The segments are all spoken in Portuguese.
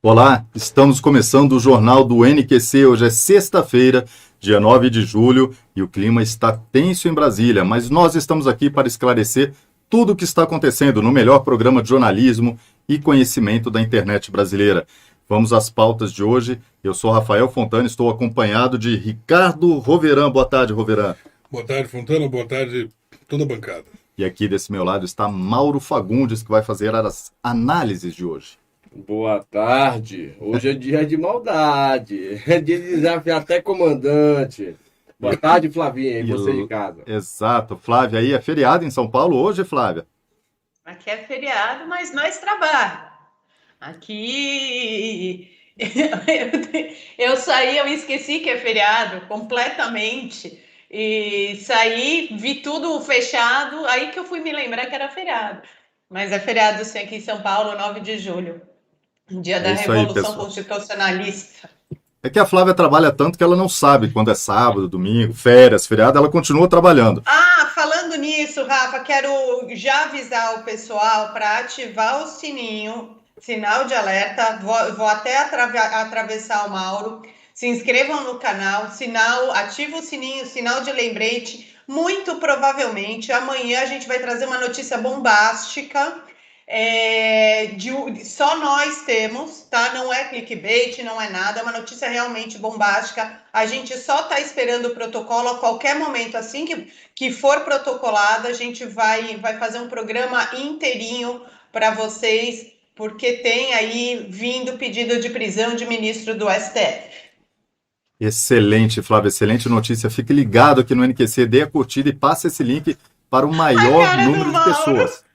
Olá, estamos começando o Jornal do NQC. Hoje é sexta-feira, dia 9 de julho, e o clima está tenso em Brasília, mas nós estamos aqui para esclarecer tudo o que está acontecendo no melhor programa de jornalismo e conhecimento da internet brasileira. Vamos às pautas de hoje. Eu sou Rafael Fontana, estou acompanhado de Ricardo Roveran. Boa tarde, Roveran. Boa tarde, Fontana. Boa tarde, toda a bancada. E aqui desse meu lado está Mauro Fagundes, que vai fazer as análises de hoje. Boa tarde. Hoje é dia de maldade. É dia de desafiar até comandante. Boa tarde, Flavinha, e você de casa. Exato. Flávia, aí é feriado em São Paulo hoje, Flávia? Aqui é feriado, mas nós trabalhamos. Aqui eu saí, eu esqueci que é feriado completamente. E saí, vi tudo fechado, aí que eu fui me lembrar que era feriado. Mas é feriado sim aqui em São Paulo, 9 de julho. Dia da Revolução Constitucionalista. É que a Flávia trabalha tanto que ela não sabe quando é sábado, domingo, férias, feriado, ela continua trabalhando. Falando nisso, Rafa, quero já avisar o pessoal para ativar o sininho, sinal de alerta. Vou até atravessar o Mauro. Se inscrevam no canal, ativa o sininho, sinal de lembrete. Muito provavelmente amanhã a gente vai trazer uma notícia bombástica. Só nós temos, tá? Não é clickbait, não é nada, é uma notícia realmente bombástica. A gente só tá esperando o protocolo. A qualquer momento, assim que for protocolado, a gente vai fazer um programa inteirinho para vocês, porque tem aí vindo pedido de prisão de ministro do STF. Excelente, Flávia, excelente notícia. Fique ligado aqui no NQC, dê a curtida e passe esse link para o maior número de pessoas.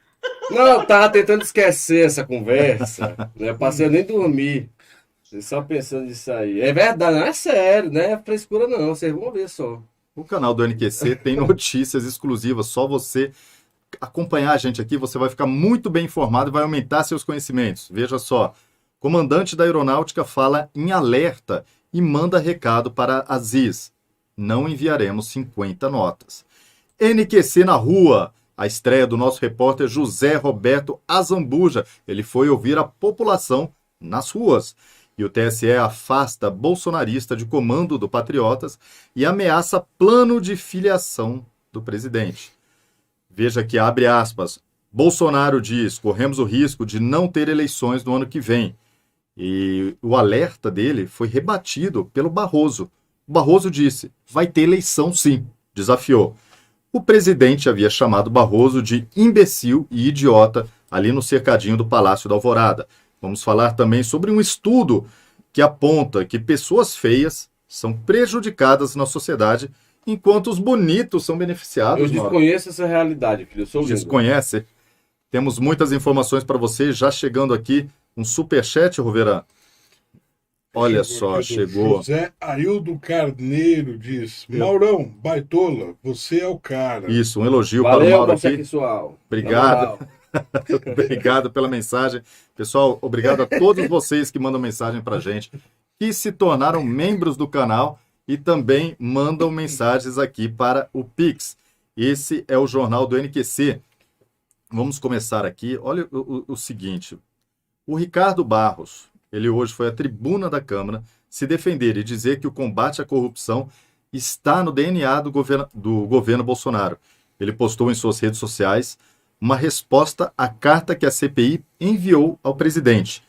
Não, eu tava tentando esquecer essa conversa, né? Passei a nem dormir, só pensando nisso aí. É verdade, não é sério, não é frescura não, vocês vão ver só. O canal do NQC tem notícias exclusivas, só você acompanhar a gente aqui, você vai ficar muito bem informado e vai aumentar seus conhecimentos. Veja só, comandante da Aeronáutica fala em alerta e manda recado para a Aziz. Não enviaremos 50 notas. NQC na rua. A estreia do nosso repórter José Roberto Azambuja. Ele foi ouvir a população nas ruas. E o TSE afasta bolsonarista de comando do Patriotas e ameaça plano de filiação do presidente. Veja que abre aspas. Bolsonaro diz, corremos o risco de não ter eleições no ano que vem. E o alerta dele foi rebatido pelo Barroso. O Barroso disse, vai ter eleição sim, desafiou. O presidente havia chamado Barroso de imbecil e idiota ali no cercadinho do Palácio da Alvorada. Vamos falar também sobre um estudo que aponta que pessoas feias são prejudicadas na sociedade, enquanto os bonitos são beneficiados. Eu desconheço essa realidade, filho. Eu sou lindo. Desconhece? Temos muitas informações para você, já chegando aqui um superchat, Roveran. Olha só, chegou. José Aildo Carneiro diz, Maurão, baitola, você é o cara. Isso, um elogio Valeu, para o Mauro aqui. sexual. Obrigado. Obrigado pela mensagem. Pessoal, obrigado a todos vocês que mandam mensagem para a gente, que se tornaram membros do canal e também mandam mensagens aqui para o Pix. Esse é o Jornal do NQC. Vamos começar aqui. Olha o seguinte. O Ricardo Barros, ele hoje foi à tribuna da Câmara se defender e dizer que o combate à corrupção está no DNA do governo Bolsonaro. Ele postou em suas redes sociais uma resposta à carta que a CPI enviou ao presidente.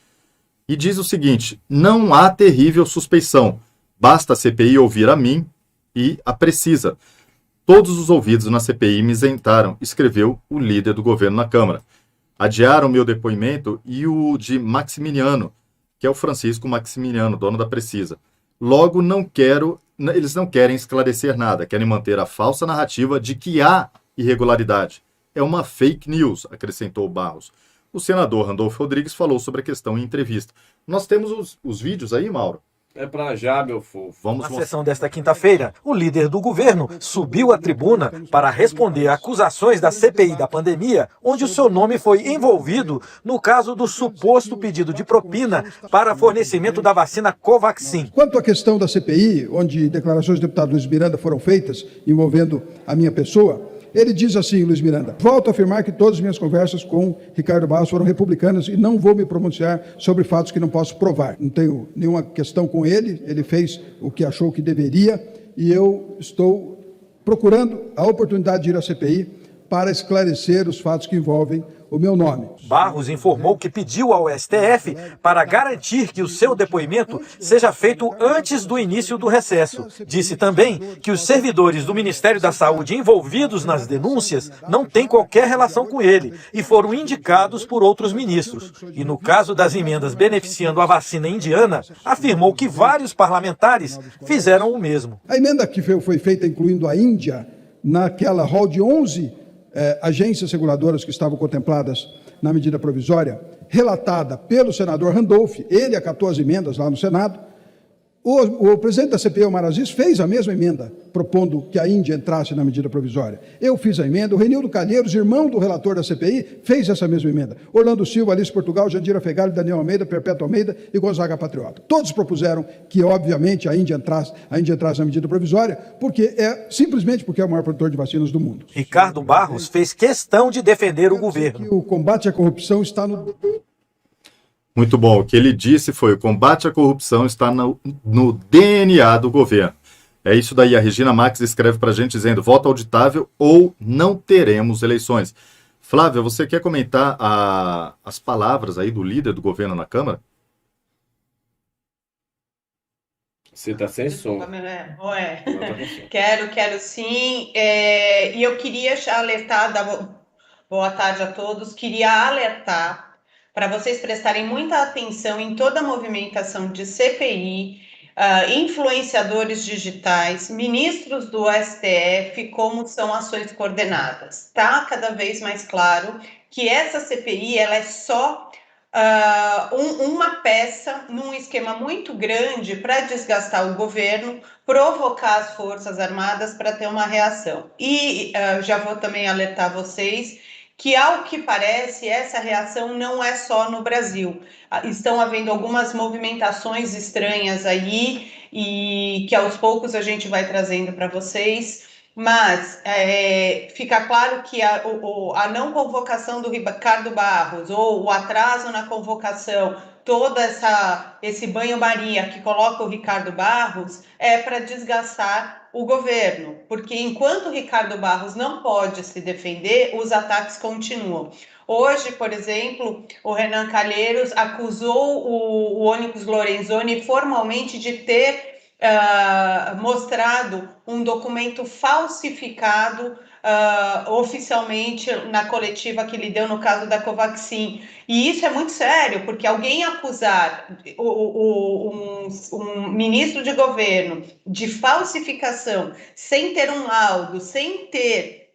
E diz o seguinte, não há terrível suspeição, basta a CPI ouvir a mim e a Precisa. Todos os ouvidos na CPI me isentaram, escreveu o líder do governo na Câmara. Adiaram meu depoimento e o de Maximiliano, que é o Francisco Maximiliano, dono da Precisa. Logo, eles não querem esclarecer nada, querem manter a falsa narrativa de que há irregularidade. É uma fake news, acrescentou Barros. O senador Randolfo Rodrigues falou sobre a questão em entrevista. Nós temos os vídeos aí, Mauro? É pra já, meu fofo. Na sessão desta quinta-feira, o líder do governo subiu à tribuna para responder a acusações da CPI da pandemia, onde o seu nome foi envolvido no caso do suposto pedido de propina para fornecimento da vacina Covaxin. Quanto à questão da CPI, onde declarações do deputado Luiz Miranda foram feitas envolvendo a minha pessoa, Ele diz assim, Luiz Miranda: volto a afirmar que todas as minhas conversas com Ricardo Barros foram republicanas e não vou me pronunciar sobre fatos que não posso provar. Não tenho nenhuma questão com ele, ele fez o que achou que deveria e eu estou procurando a oportunidade de ir à CPI para esclarecer os fatos que envolvem o meu nome. Barros informou que pediu ao STF para garantir que o seu depoimento seja feito antes do início do recesso. Disse também que os servidores do Ministério da Saúde envolvidos nas denúncias não têm qualquer relação com ele e foram indicados por outros ministros. E no caso das emendas beneficiando a vacina indiana, afirmou que vários parlamentares fizeram o mesmo. A emenda que foi feita incluindo a Índia naquela rol de 11 agências reguladoras que estavam contempladas na medida provisória, relatada pelo senador Randolph, ele acatou as emendas lá no Senado. O presidente da CPI, Omar Aziz, fez a mesma emenda, propondo que a Índia entrasse na medida provisória. Eu fiz a emenda, o Renildo Calheiros, irmão do relator da CPI, fez essa mesma emenda. Orlando Silva, Alice Portugal, Jandira Fegali, Daniel Almeida, Perpétuo Almeida e Gonzaga Patriota. Todos propuseram que, obviamente, a Índia entrasse na medida provisória, simplesmente porque é o maior produtor de vacinas do mundo. Ricardo Barros fez questão de defender o governo. O combate à corrupção está no... Muito bom. O que ele disse foi: o combate à corrupção está no DNA do governo. É isso daí. A Regina Max escreve para a gente dizendo: voto auditável ou não teremos eleições. Flávia, você quer comentar as palavras aí do líder do governo na Câmara? Você está sem som. Quero sim. E eu queria alertar, boa tarde a todos, queria alertar para vocês prestarem muita atenção em toda a movimentação de CPI, influenciadores digitais, ministros do STF, como são ações coordenadas. Está cada vez mais claro que essa CPI ela é só uma peça num esquema muito grande para desgastar o governo, provocar as Forças Armadas para ter uma reação. E já vou também alertar vocês que, ao que parece, essa reação não é só no Brasil. Estão havendo algumas movimentações estranhas aí e que aos poucos a gente vai trazendo para vocês, mas fica claro que a não convocação do Ricardo Barros ou o atraso na convocação, todo esse banho-maria que coloca o Ricardo Barros é para desgastar o governo, porque enquanto o Ricardo Barros não pode se defender, os ataques continuam. Hoje, por exemplo, o Renan Calheiros acusou o Onyx Lorenzoni formalmente de ter mostrado um documento falsificado oficialmente na coletiva que ele deu no caso da Covaxin. E isso é muito sério, porque alguém acusar um ministro de governo de falsificação sem ter um laudo, sem ter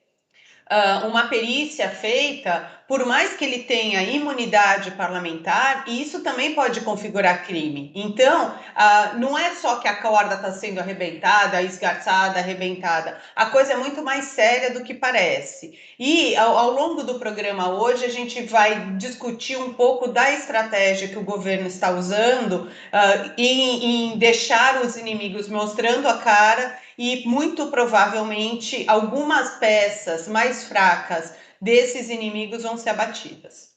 uma perícia feita, por mais que ele tenha imunidade parlamentar, isso também pode configurar crime. Então, não é só que a corda está sendo arrebentada, esgarçada, arrebentada. A coisa é muito mais séria do que parece. E, ao longo do programa hoje, a gente vai discutir um pouco da estratégia que o governo está usando em deixar os inimigos mostrando a cara e, muito provavelmente, algumas peças mais fracas desses inimigos vão ser abatidas.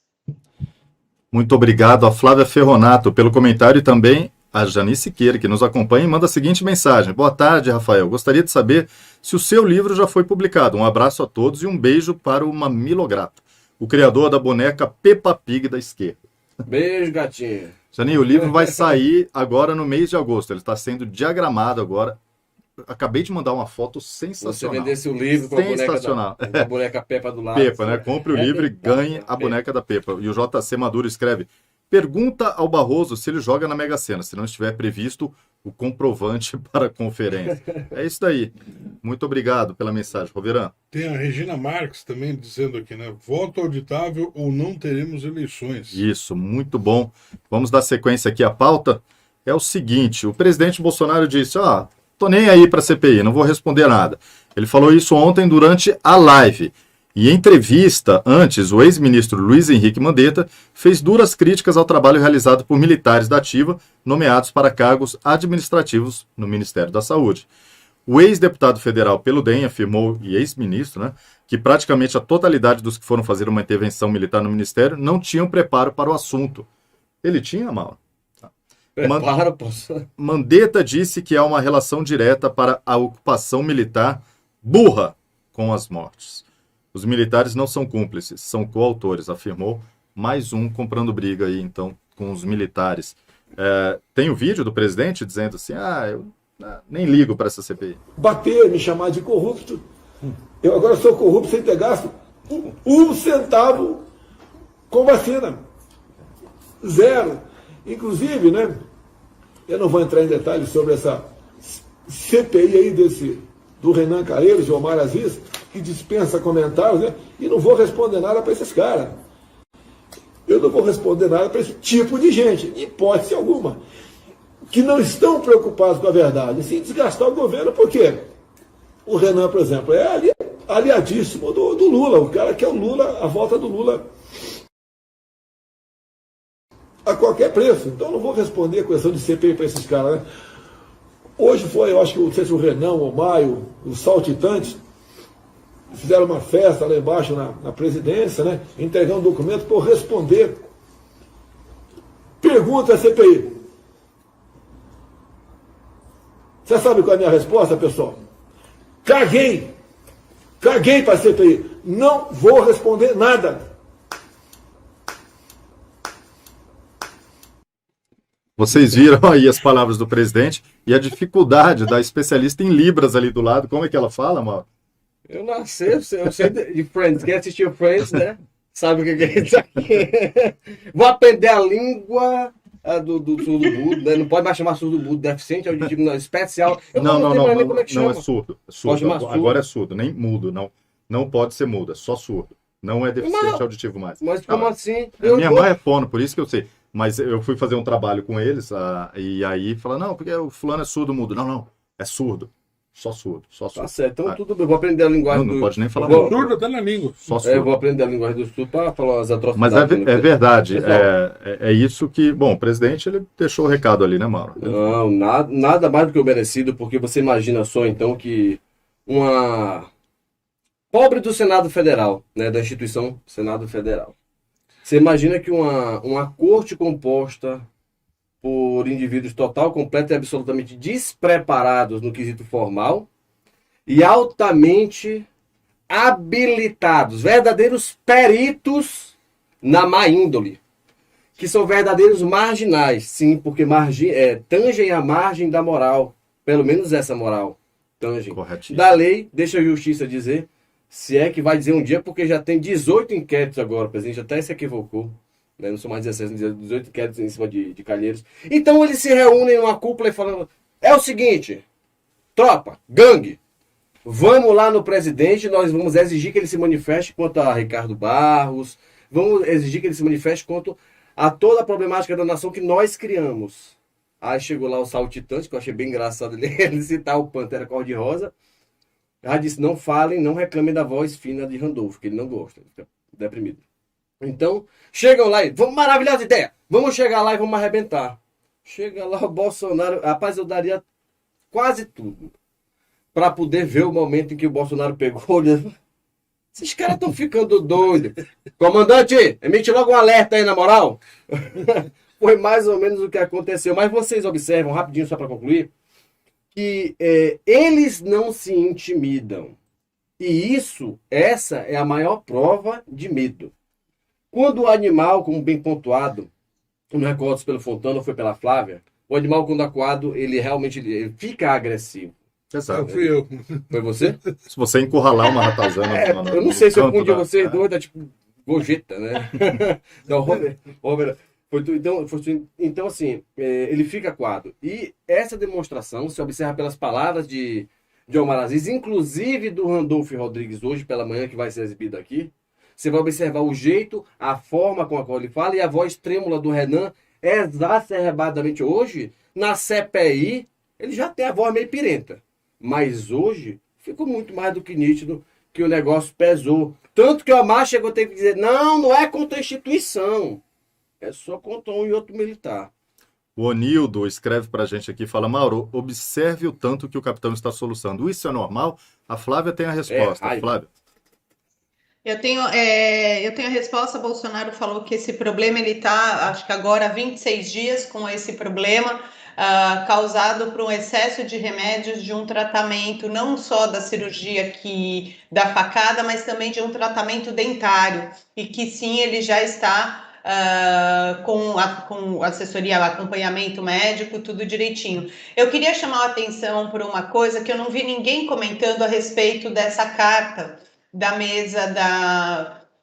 Muito obrigado a Flávia Ferronato pelo comentário e também a Janice Siqueira, que nos acompanha e manda a seguinte mensagem: boa tarde, Rafael. Gostaria de saber se o seu livro já foi publicado. Um abraço a todos e um beijo para o Mamilo Grata, o criador da boneca Peppa Pig da esquerda. Beijo, gatinho. Jani, o livro vai sair agora no mês de agosto. Ele está sendo diagramado agora. Acabei de mandar uma foto sensacional. Você vendesse o livro com a boneca Peppa do lado. Peppa, né? Compre o livro e ganhe a boneca da Peppa. E o JC Maduro escreve: pergunta ao Barroso se ele joga na Mega Sena, se não estiver previsto o comprovante para a conferência. É isso daí. Muito obrigado pela mensagem, Roveran. Tem a Regina Marques também dizendo aqui, né? Voto auditável ou não teremos eleições. Isso, muito bom. Vamos dar sequência aqui à pauta. É o seguinte: o presidente Bolsonaro disse: tô nem aí para a CPI, não vou responder nada. Ele falou isso ontem durante a live. E em entrevista, antes, o ex-ministro Luiz Henrique Mandetta fez duras críticas ao trabalho realizado por militares da ativa nomeados para cargos administrativos no Ministério da Saúde. O ex-deputado federal pelo DEM afirmou, e ex-ministro, né, que praticamente a totalidade dos que foram fazer uma intervenção militar no Ministério não tinham preparo para o assunto. Ele tinha, Mauro? Prepara, posso. Mandetta disse que há uma relação direta para a ocupação militar burra com as mortes. Os militares não são cúmplices, são coautores, afirmou. Mais um comprando briga aí, então, com os militares. Tem o vídeo do presidente dizendo assim, eu nem ligo para essa CPI. Bater, me chamar de corrupto. Eu agora sou corrupto sem ter gasto um centavo com vacina. Zero. Inclusive, né, eu não vou entrar em detalhes sobre essa CPI aí do Renan Calheiros, de Omar Aziz, que dispensa comentários, né, e não vou responder nada para esses caras. Eu não vou responder nada para esse tipo de gente, em hipótese alguma, que não estão preocupados com a verdade, sim desgastar o governo, porque o Renan, por exemplo, é aliadíssimo do Lula, o cara quer o Lula, a volta do Lula a qualquer preço. Então eu não vou responder a questão de CPI para esses caras, né? Hoje foi, eu acho que não sei se o Renan, o Maio, os saltitantes, fizeram uma festa lá embaixo na presidência, né? Entregando um documento para eu responder. Pergunta à CPI. Você sabe qual é a minha resposta, pessoal? Caguei para a CPI. Não vou responder nada. Vocês viram aí as palavras do presidente e a dificuldade da especialista em Libras ali do lado. Como é que ela fala, Mauro? Eu não sei, eu sei de Friends. Quem assistiu Friends, né? Sabe o que é isso aqui. Vou aprender a língua do surdo-mudo, né? Não pode mais chamar surdo-mudo, deficiente auditivo, não, especial. Não, é surdo. Surdo. Agora é surdo, nem mudo. Não pode ser mudo, é só surdo. Não é deficiente auditivo mais. Mas como assim? Minha mãe é fono, por isso que eu sei. Mas eu fui fazer um trabalho com eles e aí falaram, não, porque o fulano é surdo-mudo. Não, é surdo. Só surdo. Tá certo, então tudo bem. Vou aprender a linguagem não pode nem falar surdo até na língua. Só surdo. Eu vou aprender a linguagem do surdo para falar as atrocidades. Mas é verdade. É isso que... Bom, o presidente ele deixou o recado ali, né, Mauro? Não, nada mais do que o merecido, porque você imagina só, então, que uma pobre do Senado Federal, né, da instituição Senado Federal, você imagina que uma corte composta por indivíduos total, completo e absolutamente despreparados no quesito formal e altamente habilitados, verdadeiros peritos na má índole, que são verdadeiros marginais, sim, porque tangem a margem da moral, pelo menos essa moral, tangem. Da lei, deixa a justiça dizer, se é que vai dizer um dia, porque já tem 18 inquéritos agora, o presidente até se equivocou. Né? Não são mais 16, 18 inquéritos em cima de Calheiros. Então eles se reúnem numa cúpula e falam, é o seguinte, tropa, gangue, vamos lá no presidente, nós vamos exigir que ele se manifeste quanto a Ricardo Barros, vamos exigir que ele se manifeste quanto a toda a problemática da nação que nós criamos. Aí chegou lá o saltitante, que eu achei bem engraçado ele citar o Pantera Cor-de-Rosa. Já disse, não falem, não reclamem da voz fina de Randolfo, que ele não gosta, ele fica deprimido. Então, chegam lá e, vamos, maravilhosa ideia, vamos chegar lá e vamos arrebentar. Chega lá o Bolsonaro, rapaz, eu daria quase tudo para poder ver o momento em que o Bolsonaro pegou. Esses caras estão ficando doidos. Comandante, emite logo um alerta aí, na moral. Foi mais ou menos o que aconteceu. Mas vocês observam, rapidinho só para concluir, que eles não se intimidam. E essa é a maior prova de medo. Quando o animal, como bem pontuado, não recordo se pelo Fontana ou foi pela Flávia, o animal, quando acuado, ele realmente ele fica agressivo. Exato. Fui eu. Foi você? Se você encurralar uma ratazana... Eu não sei se eu confundi vocês dois, tipo, Gogeta, né? Não, Robert, então, assim, ele fica acuado. E essa demonstração se observa pelas palavras de Omar Aziz, inclusive do Randolfo Rodrigues, hoje pela manhã, que vai ser exibido aqui. Você vai observar o jeito, a forma com a qual ele fala e a voz trêmula do Renan, exacerbadamente hoje, na CPI, ele já tem a voz meio pirenta. Mas hoje, ficou muito mais do que nítido que o negócio pesou. Tanto que o Omar chegou a ter que dizer, não é contra a instituição. É só contra um e outro militar. O Onildo escreve para a gente aqui, fala, Mauro, observe o tanto que o capitão está soluçando. Isso é normal? A Flávia tem a resposta. raiva. Flávia. Eu tenho a resposta. Bolsonaro falou que esse problema, ele está, acho que agora, há 26 dias com esse problema, causado por um excesso de remédios, de um tratamento não só da cirurgia da facada, mas também de um tratamento dentário, e que sim, ele já está com assessoria, acompanhamento médico, tudo direitinho. Eu queria chamar a atenção por uma coisa que eu não vi ninguém comentando a respeito dessa carta da mesa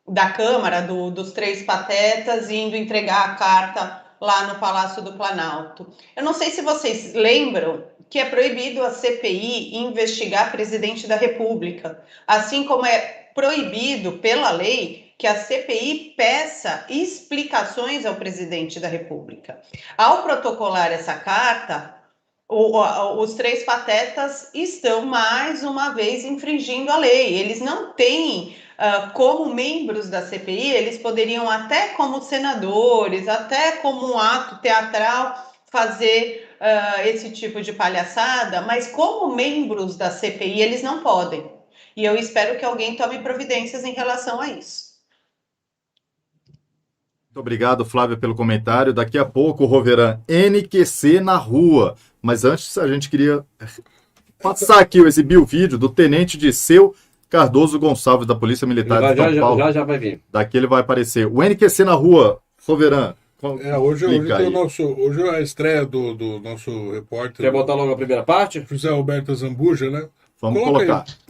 da Câmara, dos três patetas, indo entregar a carta lá no Palácio do Planalto. Eu não sei se vocês lembram que é proibido a CPI investigar presidente da República, assim como é proibido pela lei que a CPI peça explicações ao presidente da República. Ao protocolar essa carta, os três patetas estão mais uma vez infringindo a lei. Eles não têm, como membros da CPI, eles poderiam até como senadores, até como um ato teatral, fazer esse tipo de palhaçada, mas como membros da CPI eles não podem. E eu espero que alguém tome providências em relação a isso. Muito obrigado, Flávia, pelo comentário. Daqui a pouco, Roveran, NQC na rua. Mas antes, a gente queria passar aqui esse vídeo do Tenente Disseu Cardoso Gonçalves, da Polícia Militar de São Paulo. Já vai vir. Daqui ele vai aparecer. O NQC na rua, Roveran. Hoje é a estreia do nosso repórter. Quer botar logo a primeira parte? José Roberto Zambuja, né? Vamos colocar. Aí.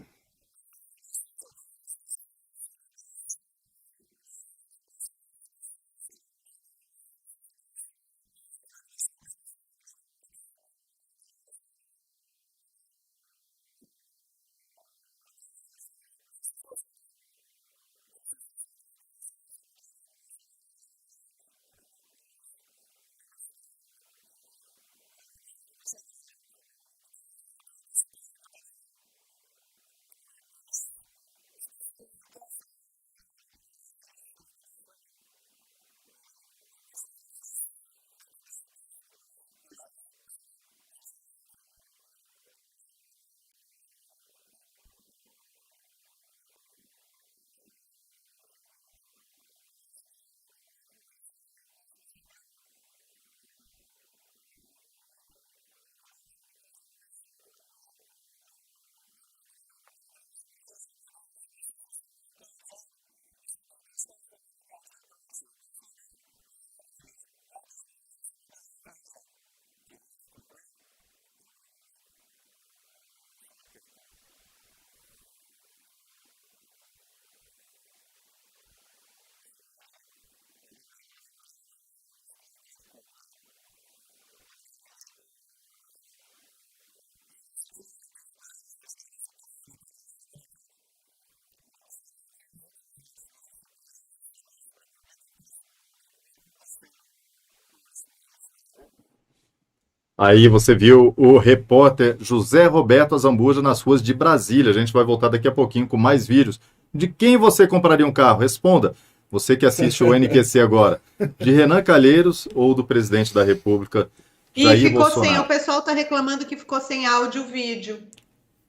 Aí você viu o repórter José Roberto Zambuja nas ruas de Brasília. A gente vai voltar daqui a pouquinho com mais vídeos. De quem você compraria um carro? Responda. Você que assiste o NQC agora. De Renan Calheiros ou do presidente da República, Jair Bolsonaro? O pessoal está reclamando que ficou sem áudio o vídeo.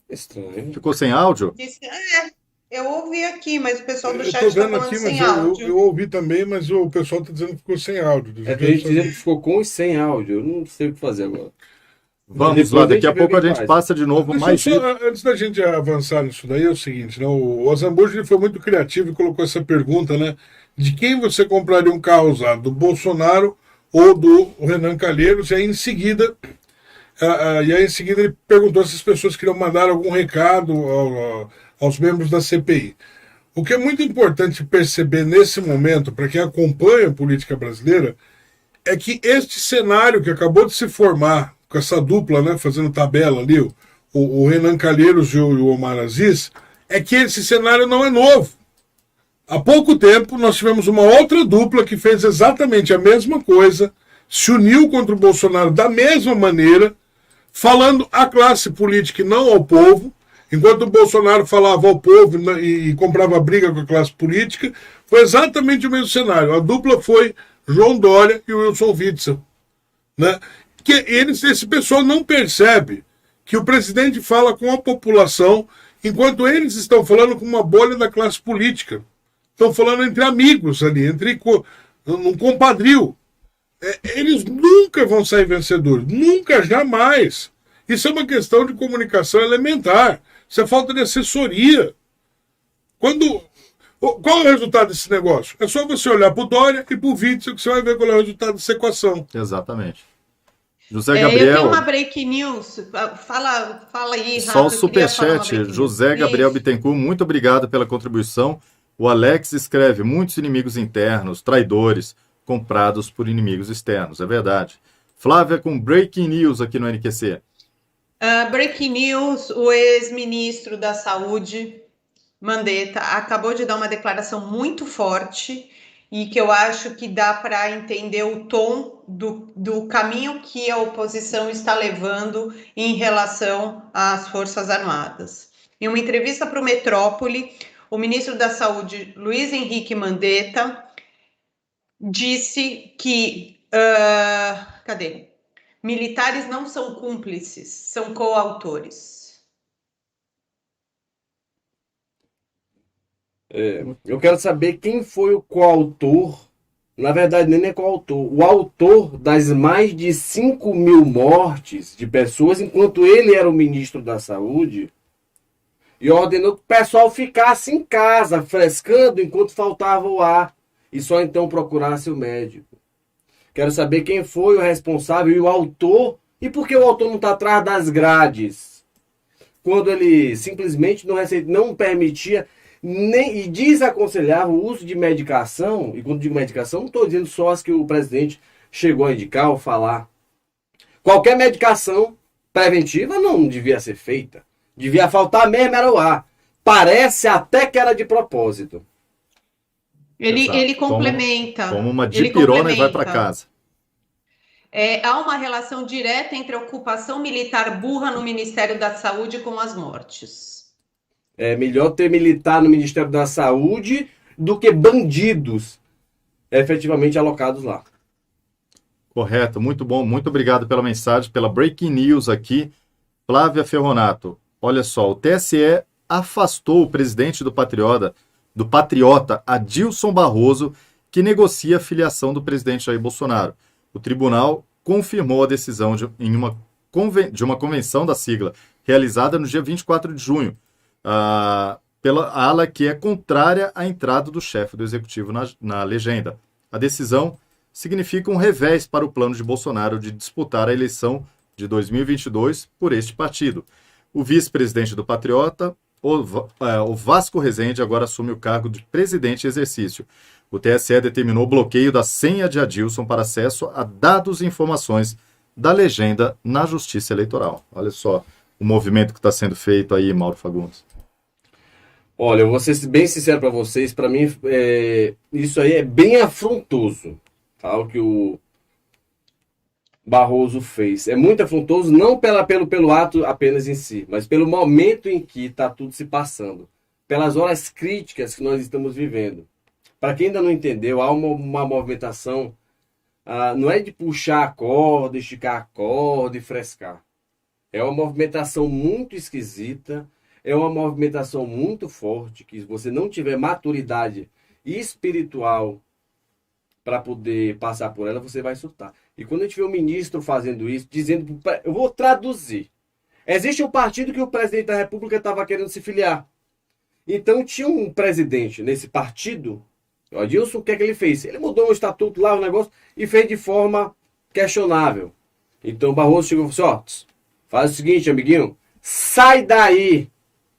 Estranho. Ficou sem áudio? Eu ouvi aqui, mas o pessoal do Eu chat tô está vendo falando aqui, sem mas áudio. eu ouvi também, mas o pessoal tá dizendo que ficou sem áudio. Tem gente dizendo que ficou com e sem áudio. Eu não sei o que fazer agora. Vamos lá, daqui a pouco a gente passa de novo mais vídeos. Antes da gente avançar nisso daí, é o seguinte, né? O Zambuja foi muito criativo e colocou essa pergunta, né? De quem você compraria um carro usado? Do Bolsonaro ou do Renan Calheiros? E aí em seguida ele perguntou se as pessoas queriam mandar algum recado aos membros da CPI. O que é muito importante perceber nesse momento, para quem acompanha a política brasileira, é que este cenário que acabou de se formar, com essa dupla, né, fazendo tabela ali, o Renan Calheiros e o Omar Aziz, é que esse cenário não é novo. Há pouco tempo nós tivemos uma outra dupla que fez exatamente a mesma coisa, se uniu contra o Bolsonaro da mesma maneira, falando à classe política e não ao povo. Enquanto o Bolsonaro falava ao povo e comprava briga com a classe política, foi exatamente o mesmo cenário. A dupla foi João Dória e Wilson Witzel. né? Que esse pessoal não percebe que o presidente fala com a população enquanto eles estão falando com uma bolha da classe política. Estão falando entre amigos ali, um compadrio. Eles nunca vão sair vencedores, nunca, jamais. Isso é uma questão de comunicação elementar. Isso é falta de assessoria. Qual é o resultado desse negócio? É só você olhar para o Dória e para o Witzel que você vai ver qual é o resultado dessa equação. Exatamente. José Gabriel. Eu tenho uma break news. Fala aí, Rafa. Só o superchat. José Gabriel Bittencourt, muito obrigado pela contribuição. O Alex escreve: muitos inimigos internos, traidores, comprados por inimigos externos. É verdade. Flávia com breaking news aqui no NQC. Breaking news: o ex-ministro da Saúde, Mandetta, acabou de dar uma declaração muito forte e que eu acho que dá para entender o tom do caminho que a oposição está levando em relação às Forças Armadas. Em uma entrevista para o Metrópole, o ministro da Saúde, Luiz Henrique Mandetta, disse que militares não são cúmplices, são coautores. Eu quero saber quem foi o coautor, na verdade nem é coautor, o autor das mais de 5.000 mortes de pessoas enquanto ele era o ministro da Saúde e ordenou que o pessoal ficasse em casa, frescando enquanto faltava o ar e só então procurasse o médico. Quero saber quem foi o responsável e o autor e por que o autor não está atrás das grades, quando ele simplesmente não permitia e desaconselhava o uso de medicação, e quando digo medicação, não estou dizendo só as que o presidente chegou a indicar ou falar. Qualquer medicação preventiva não devia ser feita. Devia faltar mesmo era o ar. Parece até que era de propósito. Ele complementa. Toma uma dipirona e vai para casa. Há uma relação direta entre a ocupação militar burra no Ministério da Saúde com as mortes. É melhor ter militar no Ministério da Saúde do que bandidos efetivamente alocados lá. Correto, muito bom. Muito obrigado pela mensagem, pela breaking news aqui. Flávia Ferronato, olha só, o TSE afastou o presidente do Patriota, Adilson Barroso, que negocia a filiação do presidente Jair Bolsonaro. O tribunal confirmou a decisão de uma convenção da sigla, realizada no dia 24 de junho, pela ala que é contrária à entrada do chefe do executivo na legenda. A decisão significa um revés para o plano de Bolsonaro de disputar a eleição de 2022 por este partido. O vice-presidente do Patriota, o Vasco Rezende, agora assume o cargo de presidente em exercício. O TSE determinou o bloqueio da senha de Adilson para acesso a dados e informações da legenda na Justiça Eleitoral. Olha só o movimento que está sendo feito aí, Mauro Fagundes. Olha, eu vou ser bem sincero para vocês, para mim isso aí é bem afrontoso, tá? O que o Barroso fez. É muito afrontoso, não pelo ato apenas em si, mas pelo momento em que está tudo se passando, pelas horas críticas que nós estamos vivendo. Para quem ainda não entendeu, há uma movimentação, não é de puxar a corda, esticar a corda e frescar. É uma movimentação muito esquisita, é uma movimentação muito forte, que se você não tiver maturidade espiritual para poder passar por ela, você vai surtar. E quando a gente vê o ministro fazendo isso, dizendo, eu vou traduzir. Existe um partido que o presidente da República estava querendo se filiar. Então tinha um presidente nesse partido, o Adilson, o que é que ele fez? Ele mudou o estatuto lá, o negócio, e fez de forma questionável. Então o Barroso chegou e falou assim, faz o seguinte, amiguinho, sai daí,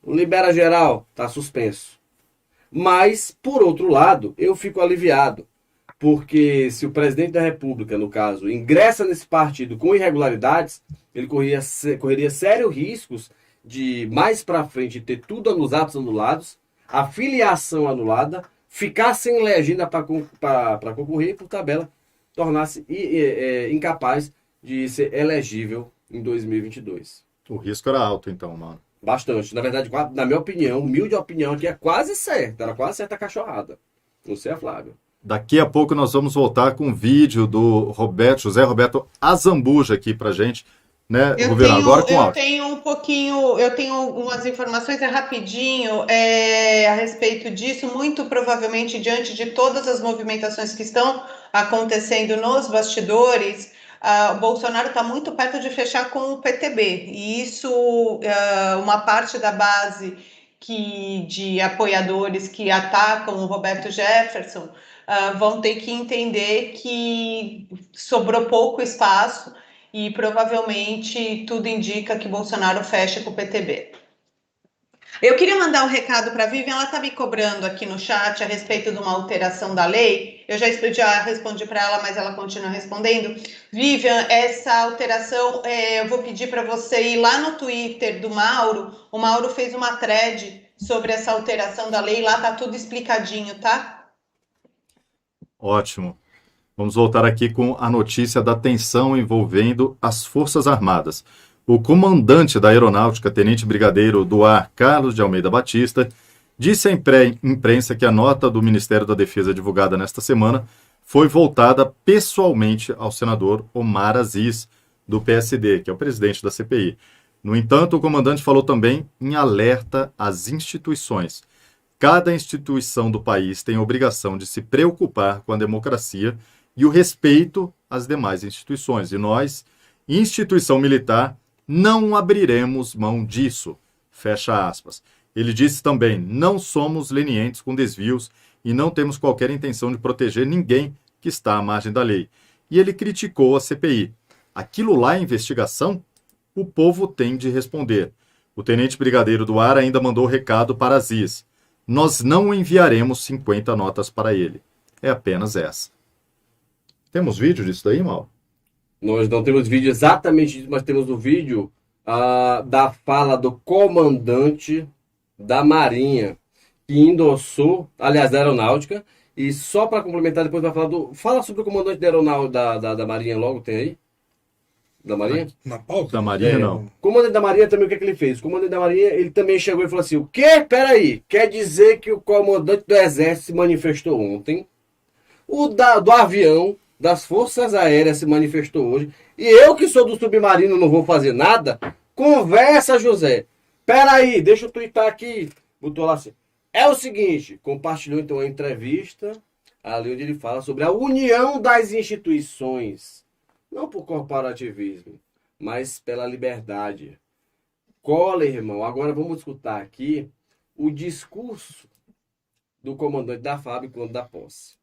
não libera geral, tá suspenso. Mas, por outro lado, eu fico aliviado, porque se o presidente da República, no caso, ingressa nesse partido com irregularidades, ele correria sérios riscos de, mais para frente, ter tudo nos atos anulados, a filiação anulada, ficar sem legenda para concorrer e, por tabela, tornar-se incapaz de ser elegível em 2022. O risco era alto, então, mano. Bastante. Na verdade, na minha opinião, humilde opinião, que é quase certa. Era quase certa a cachorrada. Não sei a Flávia. Daqui a pouco nós vamos voltar com um vídeo do José Roberto Azambuja aqui pra gente, né, Rovira? Agora com áudio. Eu tenho algumas informações rapidinho a respeito disso, muito provavelmente diante de todas as movimentações que estão acontecendo nos bastidores, o Bolsonaro está muito perto de fechar com o PTB, e isso, uma parte da base de apoiadores que atacam o Roberto Jefferson vão ter que entender que sobrou pouco espaço e provavelmente tudo indica que Bolsonaro fecha com o PTB. Eu queria mandar um recado para a Vivian, ela está me cobrando aqui no chat a respeito de uma alteração da lei. Eu já respondi para ela, mas ela continua respondendo. Vivian, essa alteração, eu vou pedir para você ir lá no Twitter do Mauro. O Mauro fez uma thread sobre essa alteração da lei, lá está tudo explicadinho, tá? Ótimo. Vamos voltar aqui com a notícia da tensão envolvendo as Forças Armadas. O comandante da Aeronáutica, Tenente Brigadeiro do Ar, Carlos de Almeida Batista, disse à imprensa que a nota do Ministério da Defesa divulgada nesta semana foi voltada pessoalmente ao senador Omar Aziz, do PSD, que é o presidente da CPI. No entanto, o comandante falou também em alerta às instituições. Cada instituição do país tem a obrigação de se preocupar com a democracia e o respeito às demais instituições. E nós, instituição militar, não abriremos mão disso. Fecha aspas. Ele disse também, não somos lenientes com desvios e não temos qualquer intenção de proteger ninguém que está à margem da lei. E ele criticou a CPI. Aquilo lá é investigação? O povo tem de responder. O tenente brigadeiro do Ar ainda mandou recado para Aziz. Nós não enviaremos 50 notas para ele. É apenas essa. Temos vídeo disso daí, Mal? Nós não temos vídeo exatamente disso, mas temos o vídeo da fala do comandante da Marinha, que endossou, aliás, da Aeronáutica, e só para complementar, depois vai falar Fala sobre o comandante da Aeronáutica da Marinha logo, tem aí? Da Marinha? Na pauta? Da Marinha, não. O comandante da Marinha também, o que é que ele fez? O comandante da Marinha, ele também chegou e falou assim, o quê? Peraí, quer dizer que o comandante do Exército se manifestou ontem, do avião, das Forças Aéreas se manifestou hoje, e eu que sou do submarino não vou fazer nada? Conversa, José. Peraí, deixa eu twittar aqui. Botou lá assim. É o seguinte, compartilhou então a entrevista, ali onde ele fala sobre a união das instituições. Não por corporativismo, mas pela liberdade. Cola, irmão. Agora vamos escutar aqui o discurso do comandante da FAB quando da posse.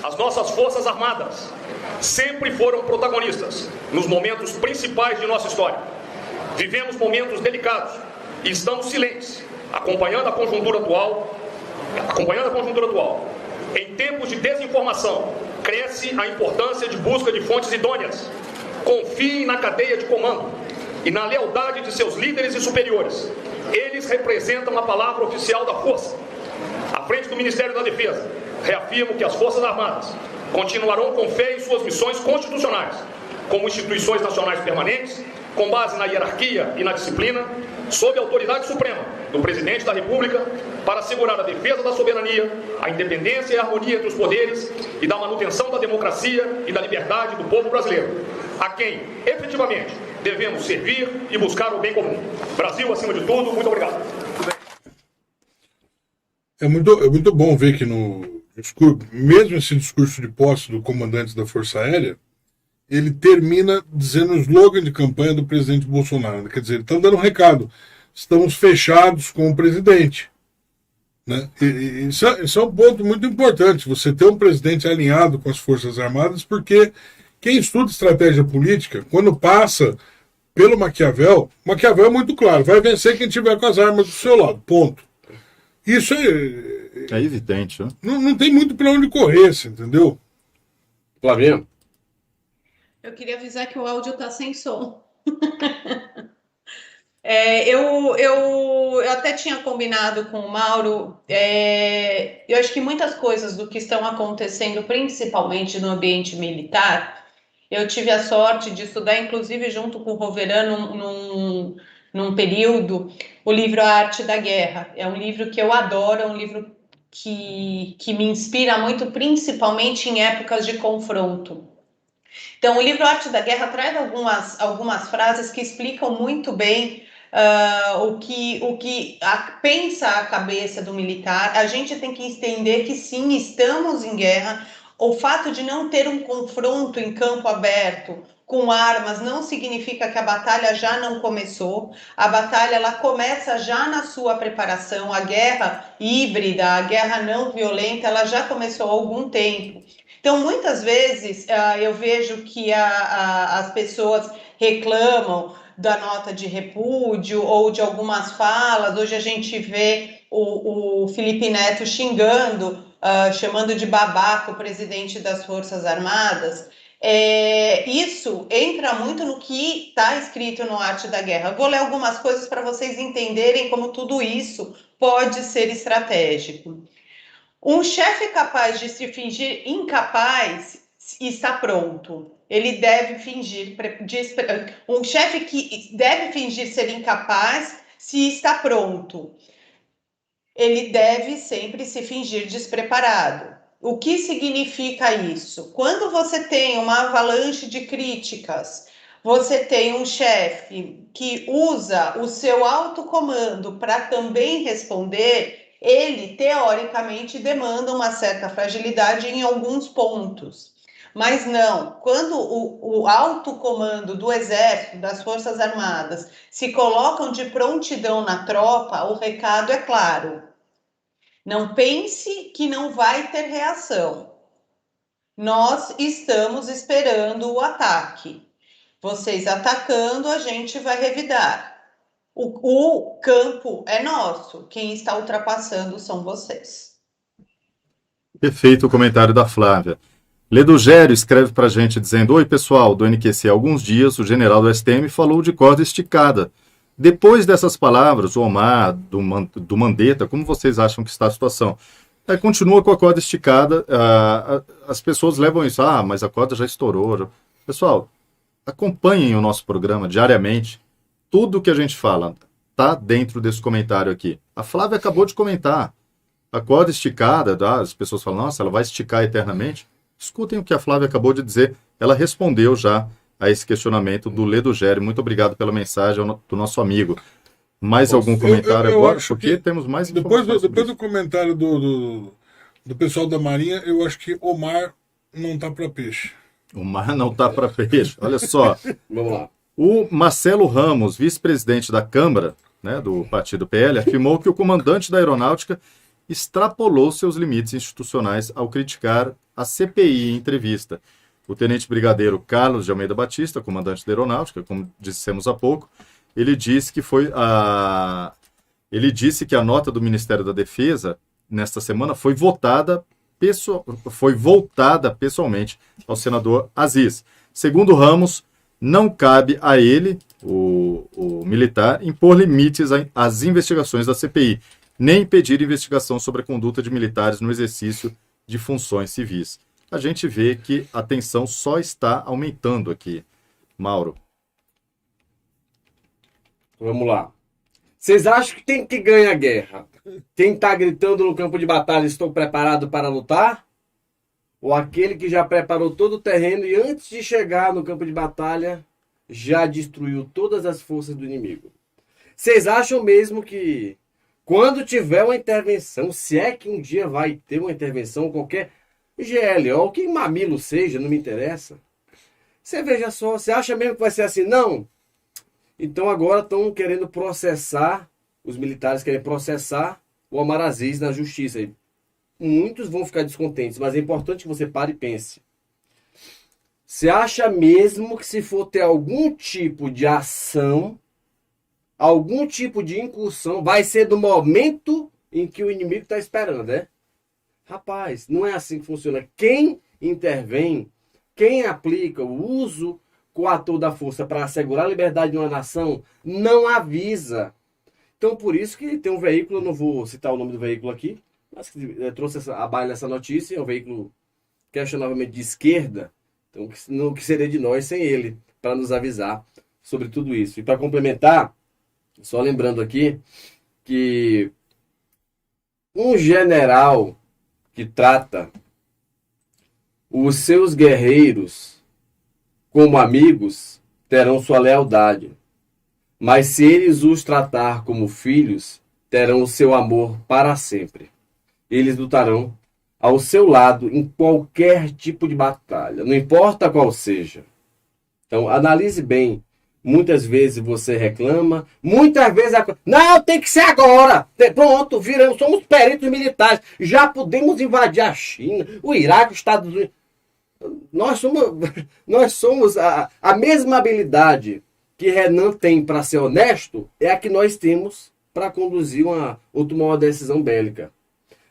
As nossas Forças Armadas sempre foram protagonistas nos momentos principais de nossa história. Vivemos momentos delicados e estamos silentes, acompanhando a conjuntura atual. Em tempos de desinformação, cresce a importância de busca de fontes idôneas. Confiem na cadeia de comando e na lealdade de seus líderes e superiores. Eles representam a palavra oficial da força. À frente do Ministério da Defesa, reafirmo que as Forças Armadas continuarão com fé em suas missões constitucionais, como instituições nacionais permanentes, com base na hierarquia e na disciplina, sob a autoridade suprema do Presidente da República, para assegurar a defesa da soberania, a independência e a harmonia entre os poderes e da manutenção da democracia e da liberdade do povo brasileiro, a quem, efetivamente, devemos servir e buscar o bem comum. Brasil, acima de tudo, muito obrigado. É muito bom ver que no discurso, mesmo esse discurso de posse do comandante da Força Aérea, ele termina dizendo o slogan de campanha do presidente Bolsonaro. Quer dizer, ele está dando um recado. Estamos fechados com o presidente. Né? Isso é um ponto muito importante, você ter um presidente alinhado com as Forças Armadas, porque quem estuda estratégia política, quando passa pelo Maquiavel é muito claro, vai vencer quem tiver com as armas do seu lado, ponto. Isso é evidente, né? Não tem muito para onde correr, você entendeu? Flavinha? Eu queria avisar que o áudio está sem som. Eu até tinha combinado com o Mauro, eu acho que muitas coisas do que estão acontecendo, principalmente no ambiente militar, eu tive a sorte de estudar, inclusive junto com o Roverano, num período, o livro A Arte da Guerra. É um livro que eu adoro, é um livro me inspira muito, principalmente em épocas de confronto. Então, o livro Arte da Guerra traz algumas frases que explicam muito bem o que pensa a cabeça do militar. A gente tem que entender que sim, estamos em guerra. O fato de não ter um confronto em campo aberto com armas não significa que a batalha já não começou. A batalha ela começa já na sua preparação. A guerra híbrida, a guerra não violenta, ela já começou há algum tempo. Então, muitas vezes, eu vejo que as pessoas reclamam da nota de repúdio ou de algumas falas. Hoje a gente vê o Felipe Neto xingando, chamando de babaca o presidente das Forças Armadas. Isso entra muito no que está escrito no Arte da Guerra. Eu vou ler algumas coisas para vocês entenderem como tudo isso pode ser estratégico. Um chefe capaz de se fingir incapaz está pronto. Ele deve fingir. Um chefe que deve fingir ser incapaz se está pronto. Ele deve sempre se fingir despreparado. O que significa isso? Quando você tem uma avalanche de críticas, você tem um chefe que usa o seu alto comando para também responder, ele, teoricamente, demanda uma certa fragilidade em alguns pontos. Mas não, quando o alto comando do Exército, das Forças Armadas, se colocam de prontidão na tropa, o recado é claro. Não pense que não vai ter reação. Nós estamos esperando o ataque. Vocês atacando, a gente vai revidar. O campo é nosso. Quem está ultrapassando são vocês. Perfeito o comentário da Flávia. Ledugério escreve pra gente dizendo: oi pessoal, do NQC há alguns dias o general do STM falou de corda esticada. Depois dessas palavras, o Omar, do Mandetta, como vocês acham que está a situação? Continua com a corda esticada, as pessoas levam isso, mas a corda já estourou. Pessoal, acompanhem o nosso programa diariamente. Tudo que a gente fala está dentro desse comentário aqui. A Flávia acabou de comentar. A corda esticada, as pessoas falam, nossa, ela vai esticar eternamente. Escutem o que a Flávia acabou de dizer. Ela respondeu já a esse questionamento do Ledugério. Muito obrigado pela mensagem do nosso amigo. Mais algum comentário eu agora? acho Porque que temos mais depois informações. do comentário do pessoal da Marinha, eu acho que Omar não tá para peixe. O mar não está para peixe. Olha só. Vamos lá. O Marcelo Ramos, vice-presidente da Câmara, né, do partido PL, afirmou que o comandante da Aeronáutica extrapolou seus limites institucionais ao criticar a CPI em entrevista. O tenente brigadeiro Carlos de Almeida Batista, comandante da Aeronáutica, como dissemos há pouco, ele disse que a nota do Ministério da Defesa nesta semana foi voltada pessoalmente ao senador Aziz. Segundo Ramos, não cabe a ele, o militar, impor limites às investigações da CPI, nem impedir investigação sobre a conduta de militares no exercício de funções civis. A gente vê que a tensão só está aumentando aqui. Mauro. Vamos lá. Vocês acham que tem que ganhar a guerra? Quem está gritando no campo de batalha, estou preparado para lutar? Ou aquele que já preparou todo o terreno e antes de chegar no campo de batalha, já destruiu todas as forças do inimigo? Vocês acham mesmo que quando tiver uma intervenção, se é que um dia vai ter uma intervenção, qualquer GLO, ou que mamilo seja, não me interessa. Você veja só, você acha mesmo que vai ser assim? Não. Então agora estão querendo processar, os militares querem processar o Omar Aziz na justiça. Muitos vão ficar descontentes, mas é importante que você pare e pense. Você acha mesmo que se for ter algum tipo de ação, algum tipo de incursão, vai ser do momento em que o inimigo está esperando, né? Rapaz, não é assim que funciona. Quem intervém, quem aplica o uso coator da força para assegurar a liberdade de uma nação, não avisa. Então, por isso que tem um veículo, eu não vou citar o nome do veículo aqui, mas que trouxe à baila essa notícia, é um veículo questionavelmente de esquerda, então o que seria de nós sem ele, para nos avisar sobre tudo isso. E para complementar, só lembrando aqui, que Um general que trata os seus guerreiros como amigos terão sua lealdade, mas se eles os tratar como filhos, terão o seu amor para sempre. Eles lutarão ao seu lado em qualquer tipo de batalha, não importa qual seja. Então, analise bem. Muitas vezes você reclama, muitas vezes... Não, tem que ser agora! Pronto, viramos, somos peritos militares. Já podemos invadir a China, o Iraque, os Estados Unidos. Nós somos a mesma habilidade que Renan tem para ser honesto, é a que nós temos para conduzir ou tomar uma decisão bélica.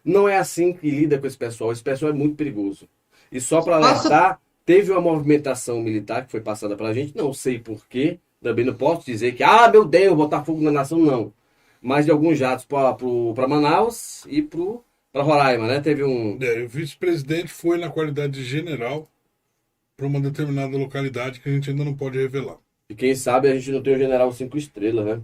Não é assim que lida com esse pessoal é muito perigoso. E só para alertar, teve uma movimentação militar que foi passada para a gente, não sei porquê, também não posso dizer que, meu Deus, botar fogo na nação, não. Mas de alguns jatos para Manaus e para Roraima, né? Teve um... O vice-presidente foi na qualidade de general para uma determinada localidade que a gente ainda não pode revelar. E quem sabe a gente não tem um general 5 estrelas, né?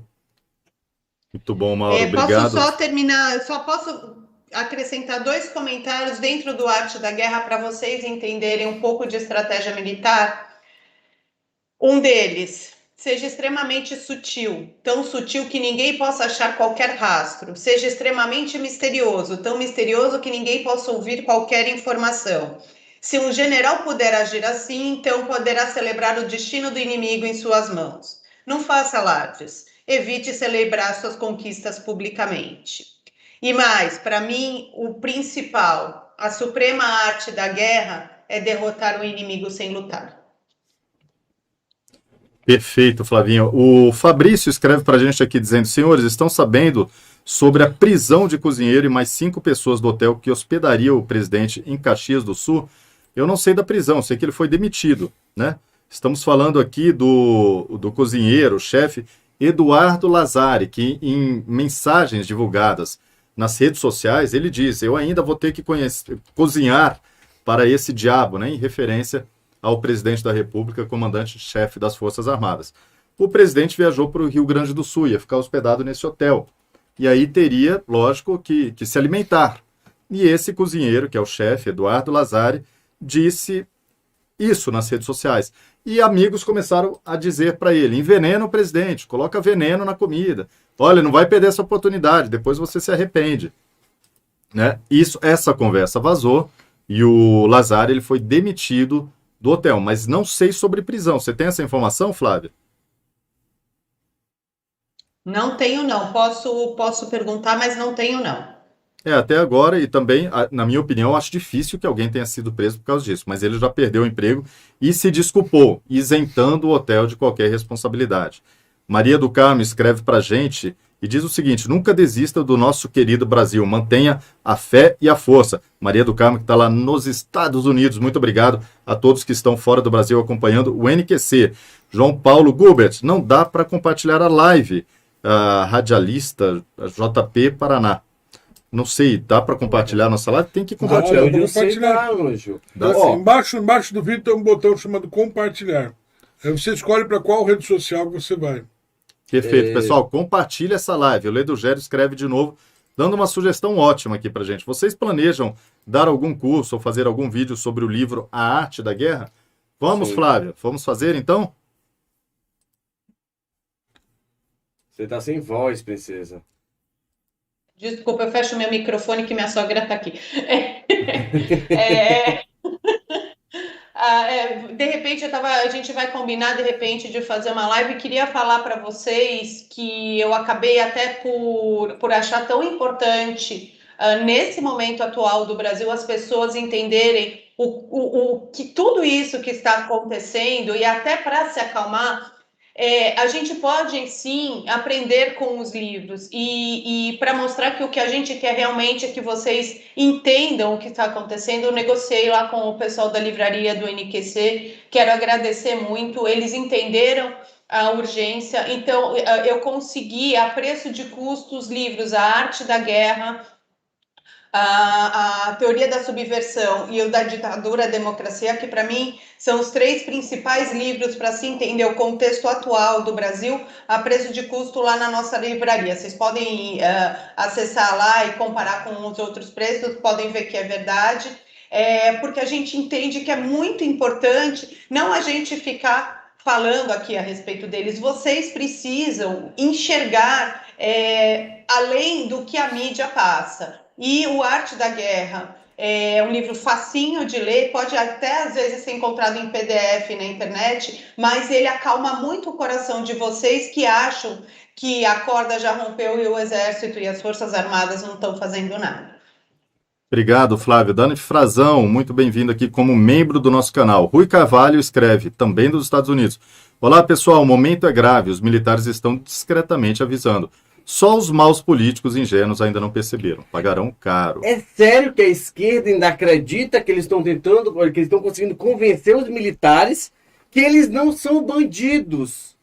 Muito bom, Mauro. Obrigado. Posso só terminar, só posso acrescentar 2 comentários dentro do Arte da Guerra para vocês entenderem um pouco de estratégia militar. Um deles, seja extremamente sutil, tão sutil que ninguém possa achar qualquer rastro. Seja extremamente misterioso, tão misterioso que ninguém possa ouvir qualquer informação. Se um general puder agir assim, então poderá celebrar o destino do inimigo em suas mãos. Não faça alardes. Evite celebrar suas conquistas publicamente. E mais, para mim, o principal, a suprema arte da guerra é derrotar o inimigo sem lutar. Perfeito, Flavinho. O Fabrício escreve para a gente aqui dizendo: senhores, estão sabendo sobre a prisão de cozinheiro e mais 5 pessoas do hotel que hospedaria o presidente em Caxias do Sul? Eu não sei da prisão, sei que ele foi demitido, né? Estamos falando aqui do cozinheiro, o chefe Eduardo Lazari, que em mensagens divulgadas nas redes sociais, ele diz: eu ainda vou ter que cozinhar para esse diabo, né? Em referência ao presidente da República, comandante-chefe das Forças Armadas. O presidente viajou para o Rio Grande do Sul, ia ficar hospedado nesse hotel. E aí teria, lógico, que se alimentar. E esse cozinheiro, que é o chefe, Eduardo Lazari, disse isso nas redes sociais. E amigos começaram a dizer para ele: envenena o presidente, coloca veneno na comida. Olha, não vai perder essa oportunidade, depois você se arrepende. Né? Essa conversa vazou e o Lazari ele foi demitido do hotel, mas não sei sobre prisão. Você tem essa informação, Flávia? Não tenho, não. Posso perguntar, mas não tenho, não. Até agora, e também, na minha opinião, eu acho difícil que alguém tenha sido preso por causa disso, mas ele já perdeu o emprego e se desculpou, isentando o hotel de qualquer responsabilidade. Maria do Carmo escreve pra gente e diz o seguinte: nunca desista do nosso querido Brasil, mantenha a fé e a força. Maria do Carmo, que está lá nos Estados Unidos, muito obrigado a todos que estão fora do Brasil acompanhando o NQC. João Paulo Gubert, não dá para compartilhar a live, a radialista JP Paraná. Não sei, dá para compartilhar a nossa live? Tem que compartilhar. Embaixo do vídeo tem um botão chamado compartilhar. Aí você escolhe para qual rede social você vai. Perfeito, pessoal, compartilha essa live. O Ledo Gério escreve de novo, dando uma sugestão ótima aqui pra gente. Vocês planejam dar algum curso ou fazer algum vídeo sobre o livro A Arte da Guerra? Vamos, sim. Flávia, vamos fazer então? Você tá sem voz, princesa. Desculpa, eu fecho meu microfone que minha sogra tá aqui. De repente a gente vai combinar de repente de fazer uma live. Queria falar para vocês que eu acabei até por achar tão importante nesse momento atual do Brasil as pessoas entenderem que tudo isso que está acontecendo, e até para se acalmar, a gente pode sim aprender com os livros e para mostrar que o que a gente quer realmente é que vocês entendam o que está acontecendo. Eu negociei lá com o pessoal da livraria do NQC, quero agradecer muito, eles entenderam a urgência, então eu consegui a preço de custo os livros A Arte da Guerra, a teoria da subversão e o da ditadura à democracia, que para mim são os 3 principais livros para se entender o contexto atual do Brasil a preço de custo lá na nossa livraria. Vocês podem acessar lá e comparar com os outros preços, podem ver que é verdade, porque a gente entende que é muito importante não a gente ficar falando aqui a respeito deles. Vocês precisam enxergar além do que a mídia passa. E o Arte da Guerra é um livro facinho de ler, pode até às vezes ser encontrado em PDF na internet, mas ele acalma muito o coração de vocês que acham que a corda já rompeu e o Exército e as Forças Armadas não estão fazendo nada. Obrigado, Flávio. Dani Frazão, muito bem-vindo aqui como membro do nosso canal. Rui Carvalho escreve, também dos Estados Unidos. Olá, pessoal, o momento é grave, os militares estão discretamente avisando. Só os maus políticos ingênuos ainda não perceberam. Pagarão caro. É sério que a esquerda ainda acredita que eles estão tentando, que eles estão conseguindo convencer os militares que eles não são bandidos?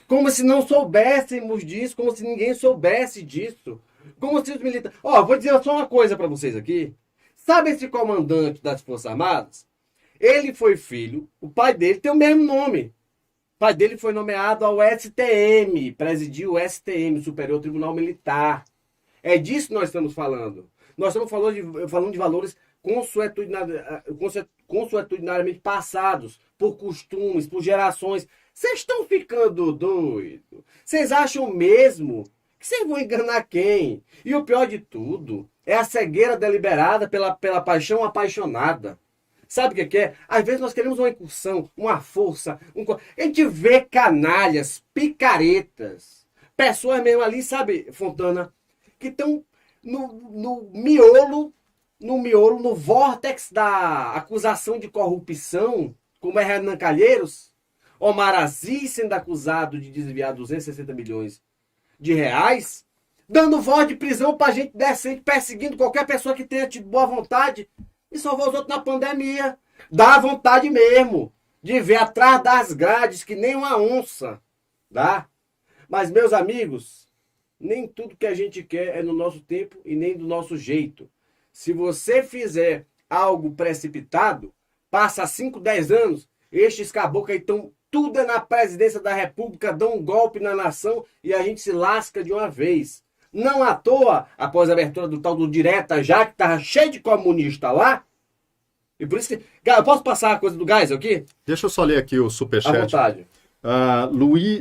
Como se não soubéssemos disso, como se ninguém soubesse disso. Como se os militares... Vou dizer só uma coisa para vocês aqui. Sabe esse comandante das Forças Armadas? Ele foi filho, o pai dele tem o mesmo nome. O pai dele foi nomeado ao STM, presidiu o STM, Superior Tribunal Militar. É disso que nós estamos falando. Nós estamos falando de valores consuetudinariamente passados, por costumes, por gerações. Vocês estão ficando doidos? Vocês acham mesmo que vocês vão enganar quem? E o pior de tudo é a cegueira deliberada pela paixão apaixonada. Sabe o que é? Às vezes nós queremos uma incursão, uma força. A gente vê canalhas, picaretas, pessoas mesmo ali, sabe, Fontana, que estão no miolo, no vórtex da acusação de corrupção, como é Renan Calheiros, Omar Aziz sendo acusado de desviar 260 milhões de reais, dando voz de prisão pra gente decente, perseguindo qualquer pessoa que tenha tido boa vontade. E salvou os outros na pandemia. Dá vontade mesmo de ver atrás das grades que nem uma onça. Dá? Mas, meus amigos, nem tudo que a gente quer é no nosso tempo e nem do nosso jeito. Se você fizer algo precipitado, passa 5, 10 anos, estes caboclos aí estão tudo na presidência da República, dão um golpe na nação e a gente se lasca de uma vez. Não à toa, após a abertura do tal do Direta Já, que estava cheio de comunista lá. E por isso que... Eu posso passar a coisa do Geisel aqui? Deixa eu só ler aqui o superchat. À vontade.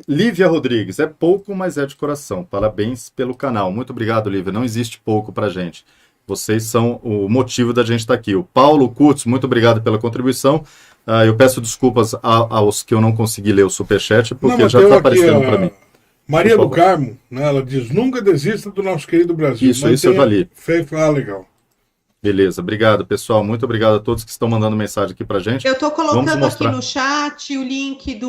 Lívia Rodrigues. É pouco, mas é de coração. Parabéns pelo canal. Muito obrigado, Lívia. Não existe pouco pra gente. Vocês são o motivo da gente estar aqui. O Paulo Kurtz, muito obrigado pela contribuição. Eu peço desculpas aos que eu não consegui ler o superchat, porque já está aparecendo para mim. Maria do Carmo, né, ela diz, nunca desista do nosso querido Brasil. Isso eu já li. Legal. Beleza, obrigado, pessoal. Muito obrigado a todos que estão mandando mensagem aqui pra gente. Eu estou colocando aqui no chat o link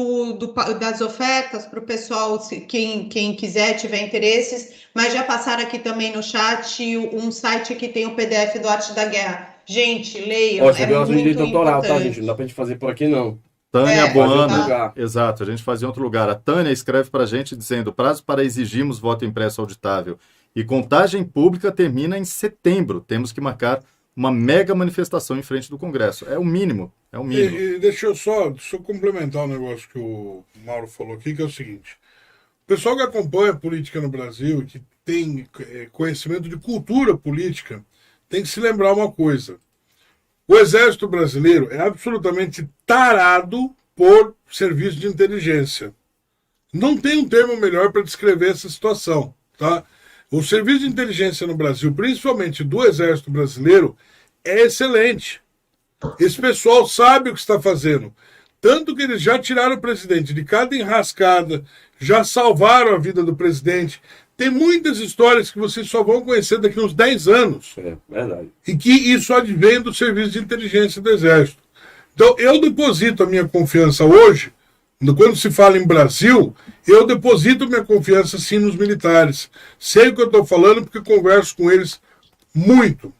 das ofertas para o pessoal, quem quiser, tiver interesses, mas já passaram aqui também no chat um site que tem o PDF do Arte da Guerra. Gente, leiam, é muito direito autoral, tá, gente? Não dá pra gente fazer por aqui, não. Tânia Boana, exato, a gente fazia em outro lugar. A Tânia escreve pra gente dizendo, prazo para exigirmos voto impresso auditável e contagem pública termina em setembro. Temos que marcar uma mega manifestação em frente do Congresso. É o mínimo, é o mínimo. E deixa eu só complementar um negócio que o Mauro falou aqui, que é o seguinte. O pessoal que acompanha a política no Brasil, que tem conhecimento de cultura política, tem que se lembrar uma coisa. O Exército Brasileiro é absolutamente tarado por serviço de inteligência. Não tem um termo melhor para descrever essa situação, tá? O serviço de inteligência no Brasil, principalmente do Exército Brasileiro, é excelente. Esse pessoal sabe o que está fazendo. Tanto que eles já tiraram o presidente de cada enrascada, já salvaram a vida do presidente. Tem muitas histórias que vocês só vão conhecer daqui a uns 10 anos. É verdade. E que isso advém do serviço de inteligência do Exército. Então, eu deposito a minha confiança hoje, quando se fala em Brasil, eu deposito minha confiança sim nos militares. Sei o que eu estou falando porque converso com eles muito.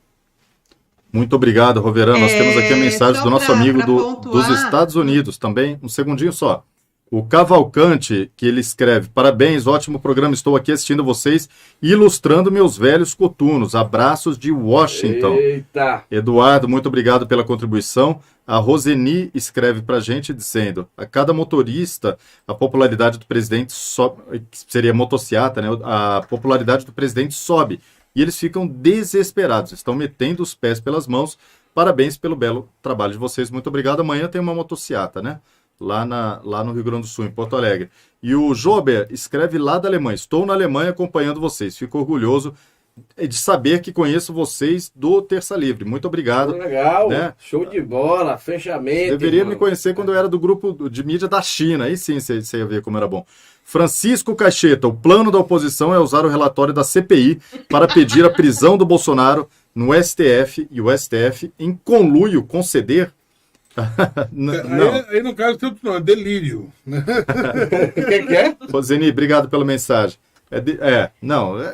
Muito obrigado, Roverano. Nós temos aqui a mensagem do nosso amigo dos Estados Unidos também. Um segundinho só. O Cavalcante, que ele escreve: parabéns, ótimo programa, estou aqui assistindo vocês, ilustrando meus velhos cotunos. Abraços de Washington. Eita! Eduardo, muito obrigado pela contribuição. A Roseni escreve pra gente dizendo: a cada motorista, a popularidade do presidente sobe, que seria motociata, né? A popularidade do presidente sobe. E eles ficam desesperados, estão metendo os pés pelas mãos. Parabéns pelo belo trabalho de vocês, muito obrigado. Amanhã tem uma motociata, né? Lá no Rio Grande do Sul, em Porto Alegre. E o Jober escreve lá da Alemanha: estou na Alemanha acompanhando vocês. Fico orgulhoso de saber que conheço vocês do Terça Livre. Muito obrigado. Legal, né? Show de bola, fechamento. Deveria irmão. me conhecer quando eu era do grupo de mídia da China. Aí sim você ia ver como era bom. Francisco Cacheta: o plano da oposição é usar o relatório da CPI para pedir a prisão do Bolsonaro no STF, e o STF, em conluio, conceder. Não. Aí no caso tem outro nome, delírio. Né? O que é? Roseni, obrigado pela mensagem.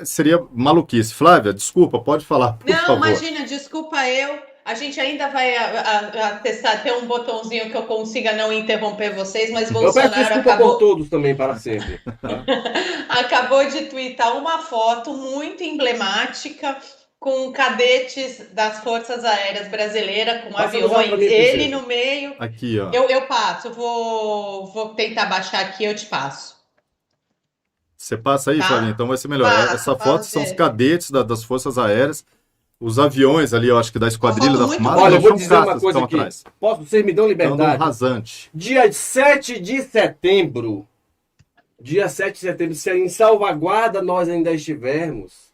Seria maluquice. Flávia, desculpa, pode falar, por Não, favor. imagina, desculpa eu. A gente ainda vai testar até um botãozinho que eu consiga não interromper vocês, mas Eu peço Bolsonaro desculpa por acabou, todos também, para sempre. acabou de twittar uma foto muito emblemática com cadetes das Forças Aéreas Brasileiras, com Passa no aviões, zap pra mim, ele princesa. no meio. Aqui, ó. Eu passo, vou tentar baixar aqui, eu te passo. Você passa aí, Tá. Flavinha, então vai ser melhor. Passo, Essa foto são os ver. cadetes das Forças Aéreas, os aviões ali, eu acho que da Esquadrilha Uma da foto Fumaça. muito Olha, eu não vou são dizer uma caças que coisa estão aqui. atrás. Posso? Vocês me dão Andam liberdade. rasante. Dia 7 de setembro, se em salvaguarda nós ainda estivermos,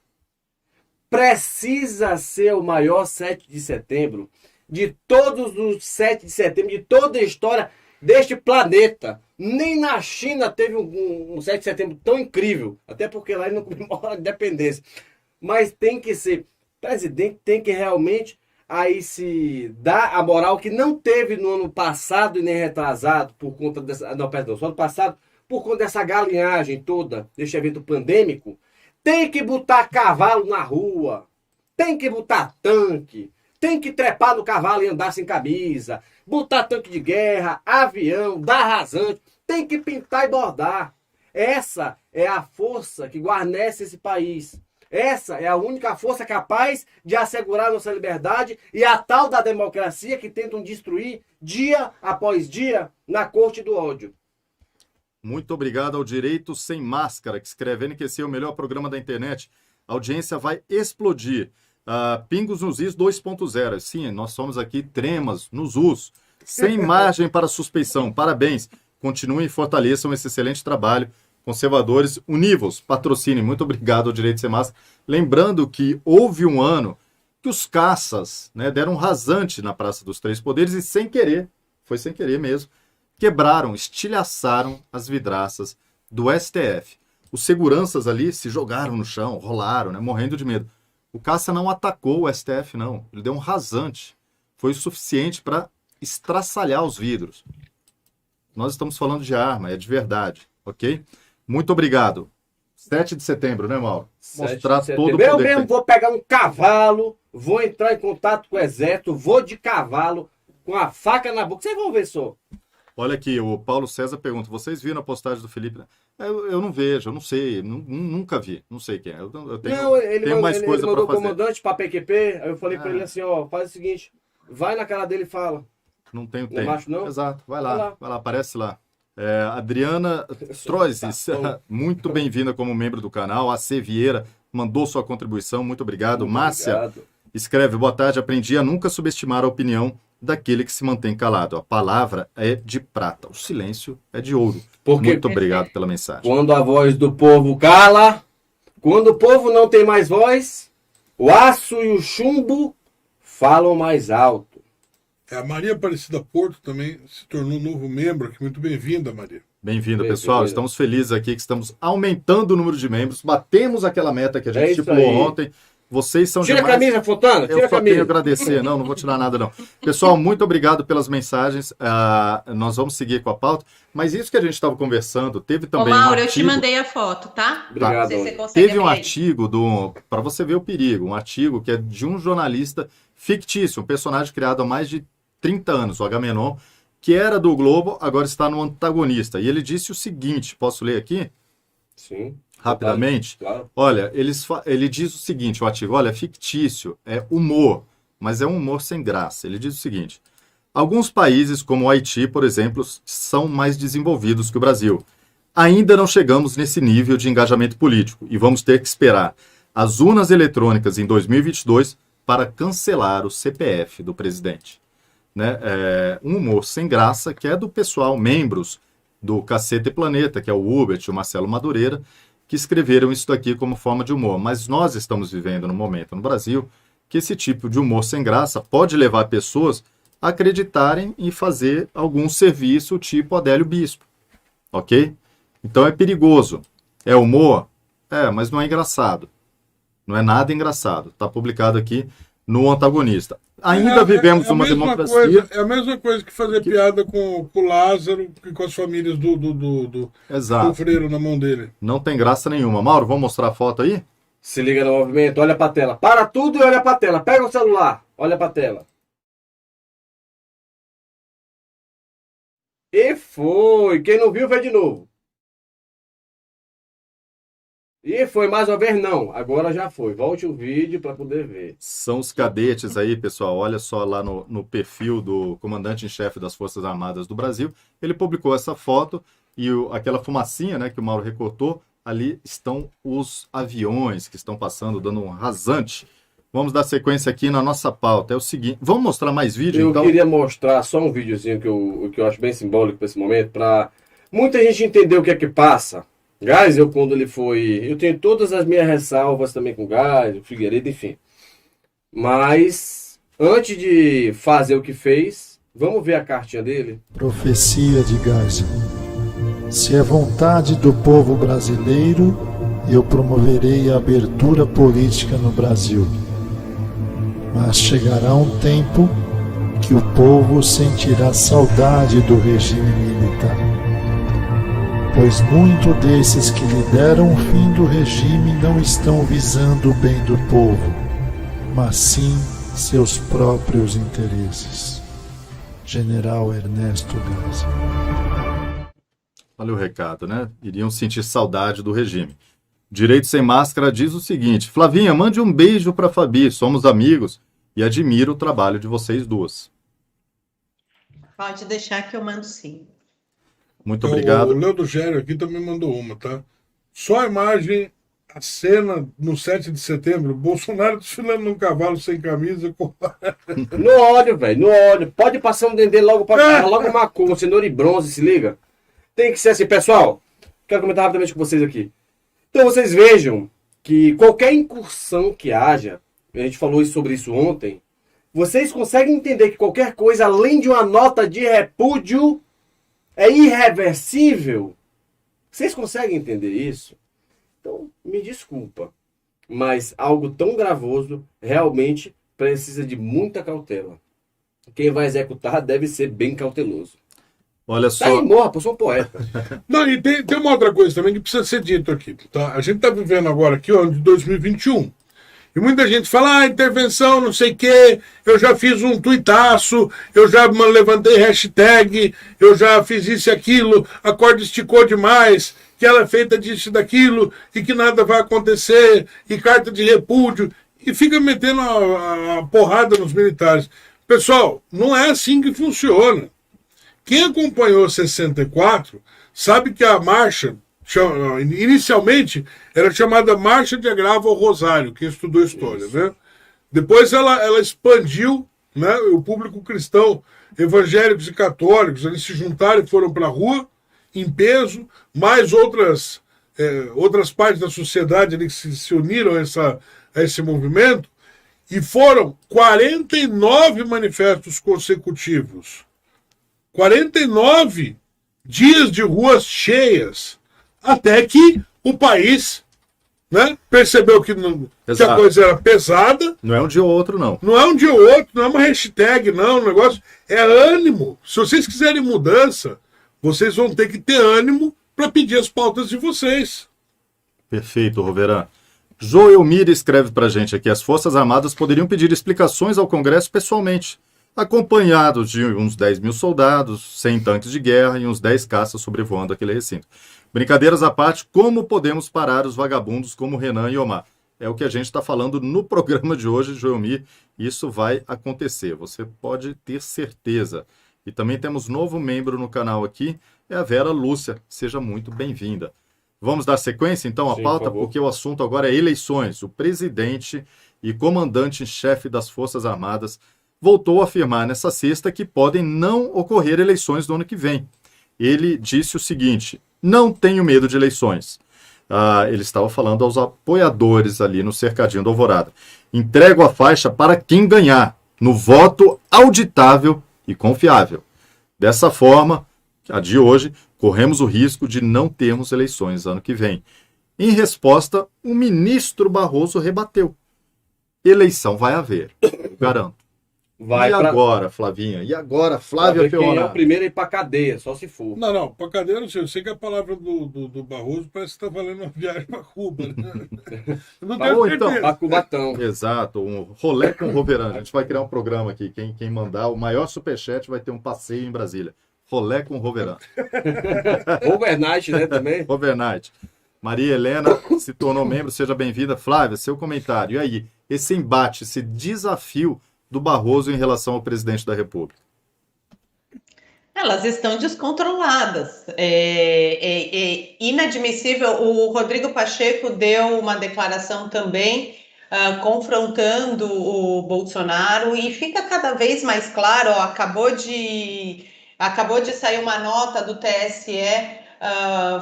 precisa ser o maior 7 de setembro de todos os 7 de setembro, de toda a história deste planeta. Nem na China teve um 7 de setembro tão incrível, até porque lá ele não comemora a independência. Mas tem que ser, presidente tem que realmente aí se dar a moral que não teve no ano passado e nem retrasado, por conta dessa, não, perdão, só no passado, por conta dessa galinhagem toda, deste evento pandêmico. Tem que botar cavalo na rua, tem que botar tanque, tem que trepar no cavalo e andar sem camisa, botar tanque de guerra, avião, dar rasante, tem que pintar e bordar. Essa é a força que guarnece esse país. Essa é a única força capaz de assegurar nossa liberdade e a tal da democracia que tentam destruir dia após dia na corte do ódio. Muito obrigado ao Direito Sem Máscara, que escreve: NQC é o melhor programa da internet. A audiência vai explodir. Pingos nos Is 2.0. Sim, nós somos aqui tremas nos Us. Sem margem para suspeição. Parabéns. Continuem e fortaleçam esse excelente trabalho. Conservadores Univos, patrocinem. Muito obrigado ao Direito Sem Máscara. Lembrando que houve um ano que os caças, né, deram um rasante na Praça dos Três Poderes e sem querer, foi sem querer mesmo, quebraram, estilhaçaram as vidraças do STF. Os seguranças ali se jogaram no chão, rolaram, né, morrendo de medo. O caça não atacou o STF, não. Ele deu um rasante. Foi o suficiente para estraçalhar os vidros. Nós estamos falando de arma, é de verdade, ok? Muito obrigado. 7 de setembro, né, Mauro? Mostrar todo o poder. Eu mesmo vou pegar um cavalo, vou entrar em contato com o exército, vou de cavalo, com a faca na boca. Vocês vão ver só. Olha aqui, o Paulo César pergunta: vocês viram a postagem do Felipe? Eu não vejo, eu não sei, nunca vi, não sei quem é. Eu tenho mais coisa para mandou o fazer. comandante para PQP, aí eu falei para ele assim, ó, faz o seguinte, vai na cara dele e fala. Não tenho Não tempo. acho, não? Exato, vai lá, aparece lá. Adriana Troises, muito bem-vinda como membro do canal. A C. Vieira mandou sua contribuição, muito obrigado. Muito Márcia obrigado. escreve: boa tarde, aprendi a nunca subestimar a opinião daquele que se mantém calado. A palavra é de prata, o silêncio é de ouro. Porque Muito obrigado pela mensagem. quando a voz do povo cala, quando o povo não tem mais voz, o aço e o chumbo falam mais alto. A Maria Aparecida Porto também se tornou novo membro aqui. Muito bem-vinda, Maria. Bem-vindo, Bem-vindo. pessoal. Estamos felizes aqui que estamos aumentando o número de membros. Batemos aquela meta que a gente É isso estipulou aí. ontem. Vocês são Tira a demais. camisa, Fontana, tira Eu a só tenho a camisa. agradecer. Não vou tirar nada, não. Pessoal, muito obrigado pelas mensagens. Nós vamos seguir com a pauta. Mas isso que a gente estava conversando, teve Ô, também Mauro, um eu te artigo... mandei a foto, tá? Obrigado, Não sei se você Dona. consegue Teve um abrir aí. artigo para você ver o perigo, um artigo que é de um jornalista fictício, um personagem criado há mais de 30 anos, o Agamenon, que era do Globo, agora está no Antagonista. E ele disse o seguinte, posso ler aqui? Sim. Rapidamente? Claro. Olha, ele diz o seguinte, o artigo, olha, é fictício, é humor, mas é um humor sem graça. Ele diz o seguinte, alguns países, como o Haiti, por exemplo, são mais desenvolvidos que o Brasil. Ainda não chegamos nesse nível de engajamento político e vamos ter que esperar as urnas eletrônicas em 2022 para cancelar o CPF do presidente. Né? Um humor sem graça que é do pessoal, membros do Cacete Planeta, que é o Hubert e o Marcelo Madureira, que escreveram isso daqui como forma de humor. Mas nós estamos vivendo num momento no Brasil que esse tipo de humor sem graça pode levar pessoas a acreditarem e fazer algum serviço tipo Adélio Bispo. Ok? Então é perigoso. É humor? Mas não é engraçado. Não é nada engraçado. Está publicado aqui no Antagonista. Ainda vivemos uma democracia... É a mesma coisa que fazer piada com o Lázaro e com as famílias do freiro na mão dele. Não tem graça nenhuma. Mauro, vamos mostrar a foto aí? Se liga no movimento, olha pra tela. Para tudo e olha pra tela. Pega o celular, olha pra tela. E foi. Quem não viu, vê de novo. E foi mais uma vez, não. Agora já foi. Volte o vídeo para poder ver. São os cadetes aí, pessoal. Olha só lá no perfil do comandante-em-chefe das Forças Armadas do Brasil. Ele publicou essa foto e aquela fumacinha, né, que o Mauro recortou. Ali estão os aviões que estão passando, dando um rasante. Vamos dar sequência aqui na nossa pauta. É o seguinte, vamos mostrar mais vídeo? Eu queria mostrar só um videozinho que eu acho bem simbólico para esse momento, para muita gente entender o que é que passa. Gás, quando ele foi... Eu tenho todas as minhas ressalvas também com o Gás, o Figueiredo, enfim. Mas, antes de fazer o que fez, vamos ver a cartinha dele? Profecia de Gás. Se é vontade do povo brasileiro, eu promoverei a abertura política no Brasil. Mas chegará um tempo que o povo sentirá saudade do regime militar. Pois muitos desses que lideram o fim do regime não estão visando o bem do povo, mas sim seus próprios interesses. General Ernesto Gás. Olha o recado, né? Iriam sentir saudade do regime. Direito Sem Máscara diz o seguinte: Flavinha, mande um beijo para Fabi, somos amigos e admiro o trabalho de vocês duas. Pode deixar que eu mando sim. Muito obrigado. O Leandro Gério aqui também mandou uma, tá? Só a imagem, a cena no 7 de setembro, Bolsonaro desfilando num cavalo sem camisa. No óleo, velho, no óleo. Pode passar um dendê logo para logo uma cor, cenoura e bronze, se liga. Tem que ser assim, pessoal. Quero comentar rapidamente com vocês aqui. Então vocês vejam que qualquer incursão que haja, a gente falou sobre isso ontem, vocês conseguem entender que qualquer coisa além de uma nota de repúdio é irreversível? Vocês conseguem entender isso? Então, me desculpa, mas algo tão gravoso realmente precisa de muita cautela. Quem vai executar deve ser bem cauteloso. Olha só. Tá aí, morra, eu sou um poeta. Não, e tem uma outra coisa também que precisa ser dito aqui. Tá? A gente está vivendo agora aqui, o ano de 2021. E muita gente fala, intervenção, não sei o quê, eu já fiz um tuitaço, eu já levantei hashtag, eu já fiz isso e aquilo, a corda esticou demais, que ela é feita disso e daquilo, e que nada vai acontecer, e carta de repúdio, e fica metendo a porrada nos militares. Pessoal, não é assim que funciona. Quem acompanhou 64 sabe que a marcha, inicialmente, era chamada Marcha de Agravo ao Rosário, quem estudou história, né? Depois ela expandiu, né? O público cristão, evangélicos e católicos, eles se juntaram e foram para a rua, em peso, mais outras partes da sociedade ali que se uniram a esse movimento, e foram 49 manifestos consecutivos. 49 dias de ruas cheias, até que o país, né, percebeu que a coisa era pesada. Não é um dia ou outro, não. Não é um dia ou outro, não é uma hashtag, não. O negócio é ânimo. Se vocês quiserem mudança, vocês vão ter que ter ânimo para pedir as pautas de vocês. Perfeito, Roverã. Joelmir escreve pra gente aqui: as Forças Armadas poderiam pedir explicações ao Congresso pessoalmente. acompanhados de uns 10 mil soldados, 100 tanques de guerra e uns 10 caças sobrevoando aquele recinto. Brincadeiras à parte, como podemos parar os vagabundos como Renan e Omar? É o que a gente está falando no programa de hoje, Joelmir. Isso vai acontecer, você pode ter certeza. E também temos novo membro no canal aqui, é a Vera Lúcia. Seja muito bem-vinda. Vamos dar sequência, então, à Sim, pauta, por favor. porque o assunto agora é eleições. O presidente e comandante-chefe das Forças Armadas voltou a afirmar nessa sexta que podem não ocorrer eleições no ano que vem. Ele disse o seguinte: não tenho medo de eleições. Ele estava falando aos apoiadores ali no cercadinho do Alvorada. Entrego a faixa para quem ganhar, no voto auditável e confiável. Dessa forma, a de hoje, corremos o risco de não termos eleições ano que vem. Em resposta, o ministro Barroso rebateu: eleição vai haver, eu garanto. Vai E pra... agora, Flavinha? E agora, pra Flávia ver quem é o Peonato? primeiro a ir pra cadeia, só se for. Não, pra cadeia eu sei que a palavra do Barroso parece que está falando uma viagem para Cuba. Né? Eu não tenho Ou certeza. então, Pra Cubatão. Exato, um rolê com o Roverano. A gente vai criar um programa aqui. Quem mandar o maior superchat vai ter um passeio em Brasília. Rolê com o Roverano. Overnight, né, também? Overnight. Maria Helena se tornou membro, seja bem-vinda. Flávia, seu comentário. E aí, esse embate, esse desafio do Barroso em relação ao presidente da República? Elas estão descontroladas. É inadmissível. O Rodrigo Pacheco deu uma declaração também confrontando o Bolsonaro e fica cada vez mais claro. Ó, acabou de sair uma nota do TSE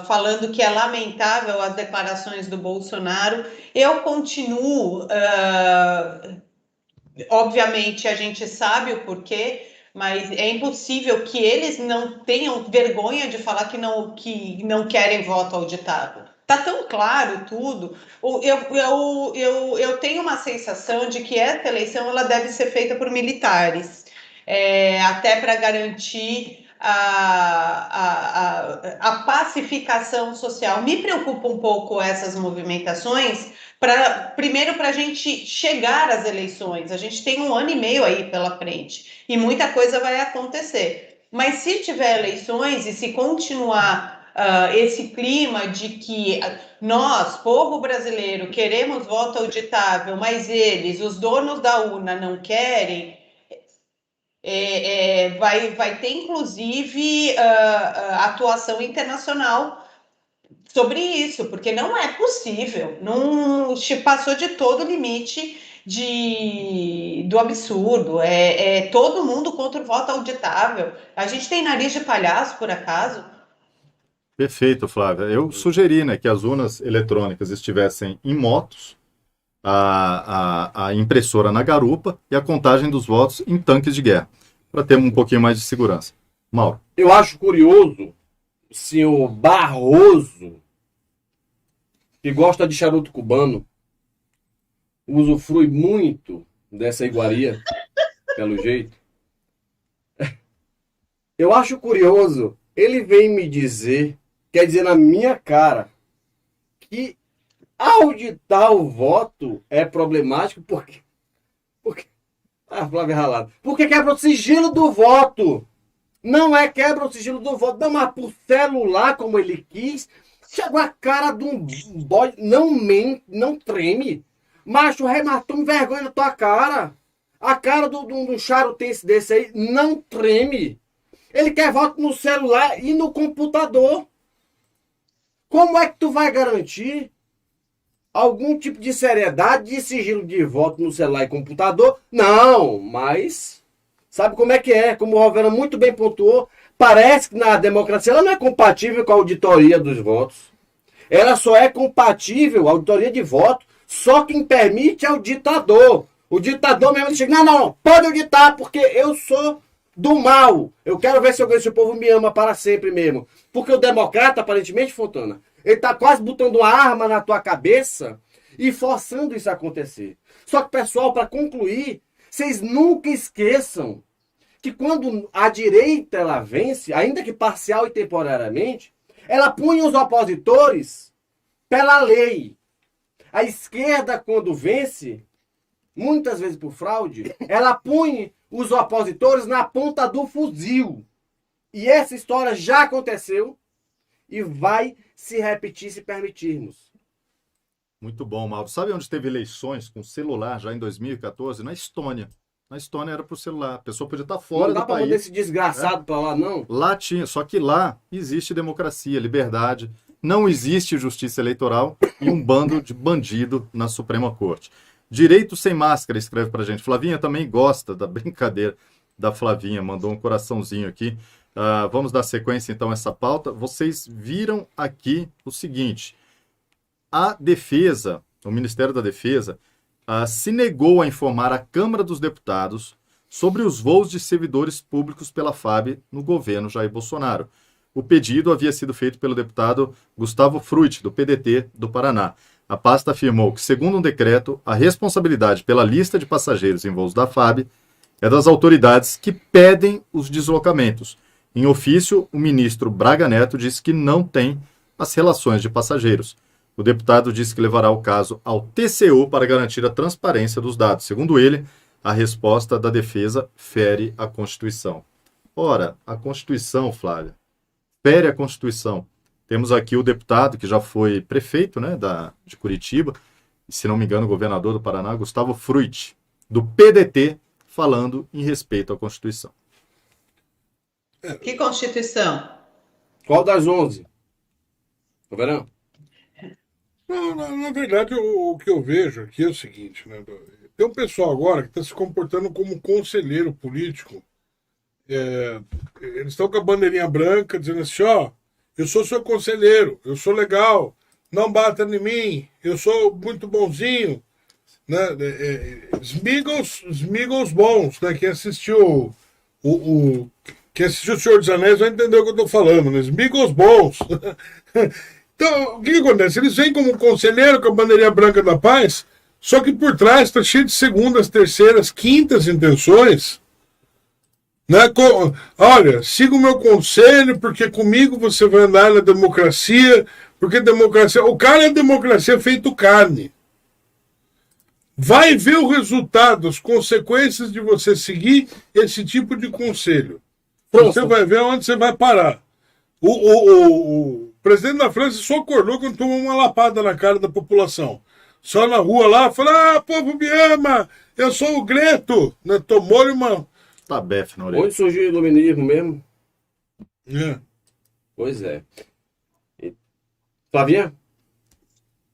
falando que é lamentável as declarações do Bolsonaro. Eu continuo. Obviamente, a gente sabe o porquê, mas é impossível que eles não tenham vergonha de falar que não querem voto auditável. Tá tão claro tudo. Eu tenho uma sensação de que essa eleição ela deve ser feita por militares, até para garantir a pacificação social. Me preocupa um pouco essas movimentações, primeiro para a gente chegar às eleições. A gente tem 1 ano e meio aí pela frente e muita coisa vai acontecer. Mas se tiver eleições e se continuar esse clima de que nós, povo brasileiro, queremos voto auditável, mas eles, os donos da urna, não querem, vai ter inclusive atuação internacional sobre isso, porque não é possível, não passou de todo o limite do absurdo, todo mundo contra o voto auditável. A gente tem nariz de palhaço, por acaso? Perfeito, Flávia. Eu sugeri, né, que as urnas eletrônicas estivessem em motos, a impressora na garupa e a contagem dos votos em tanques de guerra, para ter um pouquinho mais de segurança. Mauro. Eu acho curioso o senhor Barroso, que gosta de charuto cubano, usufrui muito dessa iguaria, pelo jeito. Eu acho curioso, ele vem me dizer, quer dizer na minha cara, que auditar o voto é problemático porque Flávia Ralado, porque quebra o sigilo do voto. Não é quebra o sigilo do voto, não, mas por celular, como ele quis, chegou a cara de um boy, não mente, não treme. Macho, rematou vergonha na tua cara. A cara do charutense desse aí não treme. Ele quer voto no celular e no computador. Como é que tu vai garantir algum tipo de seriedade de sigilo de voto no celular e computador? Não, mas sabe como é que é? Como o Rovera muito bem pontuou, parece que na democracia ela não é compatível com a auditoria dos votos. Ela só é compatível, a auditoria de voto, só quem permite é o ditador. O ditador mesmo chega, não, pode auditar, porque eu sou do mal. Eu quero ver se o povo me ama para sempre mesmo. Porque o democrata, aparentemente, Fontana, ele tá quase botando uma arma na tua cabeça e forçando isso a acontecer. Só que, pessoal, para concluir, vocês nunca esqueçam que quando a direita ela vence, ainda que parcial e temporariamente, ela punha os opositores pela lei. A esquerda, quando vence, muitas vezes por fraude, ela põe os opositores na ponta do fuzil. E essa história já aconteceu e vai se repetir se permitirmos. Muito bom, Mauro. Sabe onde teve eleições com celular já em 2014? Na Estônia. Na Estônia era pro celular. A pessoa podia estar fora Não dá do pra país. mandar esse desgraçado pra lá, não? Lá tinha, só que lá existe democracia, liberdade, não existe justiça eleitoral e um bando de bandido na Suprema Corte. Direito sem máscara, escreve pra gente. Flavinha também gosta da brincadeira da Flavinha, mandou um coraçãozinho aqui. Vamos dar sequência então a essa pauta. Vocês viram aqui o seguinte: a defesa, o Ministério da Defesa, se negou a informar a Câmara dos Deputados sobre os voos de servidores públicos pela FAB no governo Jair Bolsonaro. O pedido havia sido feito pelo deputado Gustavo Frutti, do PDT do Paraná. A pasta afirmou que, segundo um decreto, a responsabilidade pela lista de passageiros em voos da FAB é das autoridades que pedem os deslocamentos. Em ofício, o ministro Braga Neto disse que não tem as relações de passageiros. O deputado disse que levará o caso ao TCU para garantir a transparência dos dados. Segundo ele, a resposta da defesa fere a Constituição. Ora, a Constituição, Flávia, fere a Constituição. Temos aqui o deputado que já foi prefeito, né, de Curitiba, e, se não me engano, governador do Paraná, Gustavo Frutti, do PDT, falando em respeito à Constituição. Que Constituição? Qual das 11? Verão? Não, na verdade, o que eu vejo aqui é o seguinte, né? Tem um pessoal agora que está se comportando como conselheiro político. Eles estão com a bandeirinha branca, dizendo assim, ó, eu sou seu conselheiro, eu sou legal, não bata em mim, eu sou muito bonzinho, né? Smigos bons, né? Quem assistiu quem assistiu o Senhor dos Anéis vai entender o que eu estou falando, né? Smigos bons. Então, o que acontece? Eles vêm como conselheiro com a bandeirinha branca da paz, só que por trás está cheio de segundas, terceiras, quintas intenções. Né? Olha, siga o meu conselho, porque comigo você vai andar na democracia, porque democracia... O cara é democracia feito carne. Vai ver o resultado, as consequências de você seguir esse tipo de conselho. Você vai ver onde você vai parar. O presidente da França só acordou quando tomou uma lapada na cara da população. Só na rua lá, falou, povo me ama, eu sou o Greto. Né? Tomou-lhe uma... Tabefe na orelha. Onde surgiu o iluminismo mesmo? Pois é. Flavinha?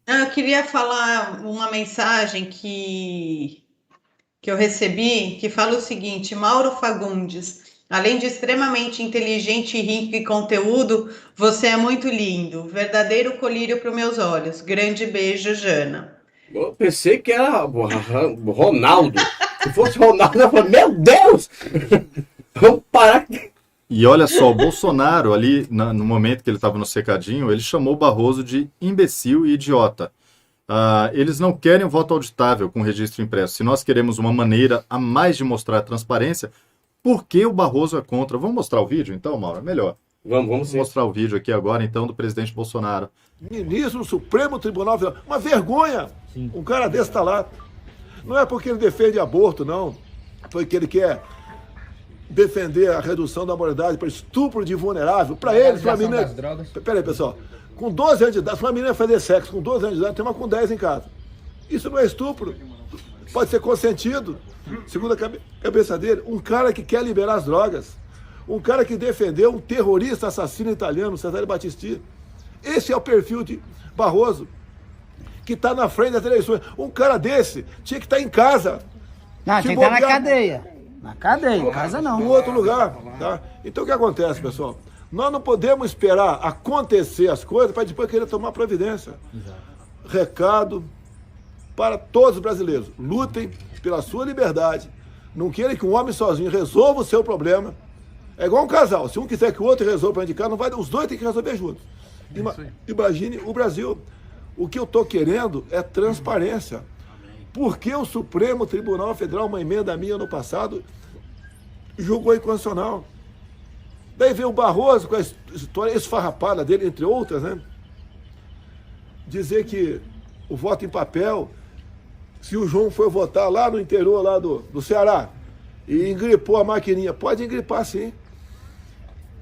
Eu queria falar uma mensagem que eu recebi, que fala o seguinte: Mauro Fagundes, além de extremamente inteligente, rico e conteúdo, você é muito lindo. Verdadeiro colírio para os meus olhos. Grande beijo, Jana. Eu pensei que era Ronaldo. Se fosse Ronaldo, eu falei, meu Deus! Vamos parar. E olha só, o Bolsonaro ali, no momento que ele estava no cercadinho, ele chamou o Barroso de imbecil e idiota. Eles não querem um voto auditável com registro impresso. Se nós queremos uma maneira a mais de mostrar transparência, por que o Barroso é contra? Vamos mostrar o vídeo então, Mauro? É melhor. Vamos mostrar o vídeo aqui agora então do presidente Bolsonaro. Ministro do Supremo Tribunal Federal. Uma vergonha! Sim. Um cara desse está lá. Não é porque ele defende aborto, não. Porque ele quer defender a redução da moralidade para estupro de vulnerável. Para ele, uma menina... Peraí, pessoal. Com 12 anos de idade, se uma menina fazer sexo com 12 anos de idade, tem uma com 10 em casa. Isso não é estupro. Pode ser consentido. Segundo a cabeça dele, um cara que quer liberar as drogas. Um cara que defendeu um terrorista assassino italiano, Cesare Battisti. Esse é o perfil de Barroso, que está na frente das eleições. Um cara desse tinha que estar em casa. Não, tinha que estar na cadeia. Na cadeia, em casa não. Em outro lugar. Tá? Então o que acontece, pessoal? Nós não podemos esperar acontecer as coisas para depois querer tomar providência. Exato. Recado para todos os brasileiros. Lutem pela sua liberdade. Não queiram que um homem sozinho resolva o seu problema. É igual um casal. Se um quiser que o outro resolva para indicar, não vai, os dois têm que resolver juntos. Imagine o Brasil. O que eu estou querendo é transparência. Por que o Supremo Tribunal Federal, uma emenda minha no passado, julgou inconstitucional? Daí veio o Barroso com a história esfarrapada dele, entre outras, né? Dizer que o voto em papel Se o João foi votar lá no interior lá do Ceará e engripou a maquininha, pode engripar sim.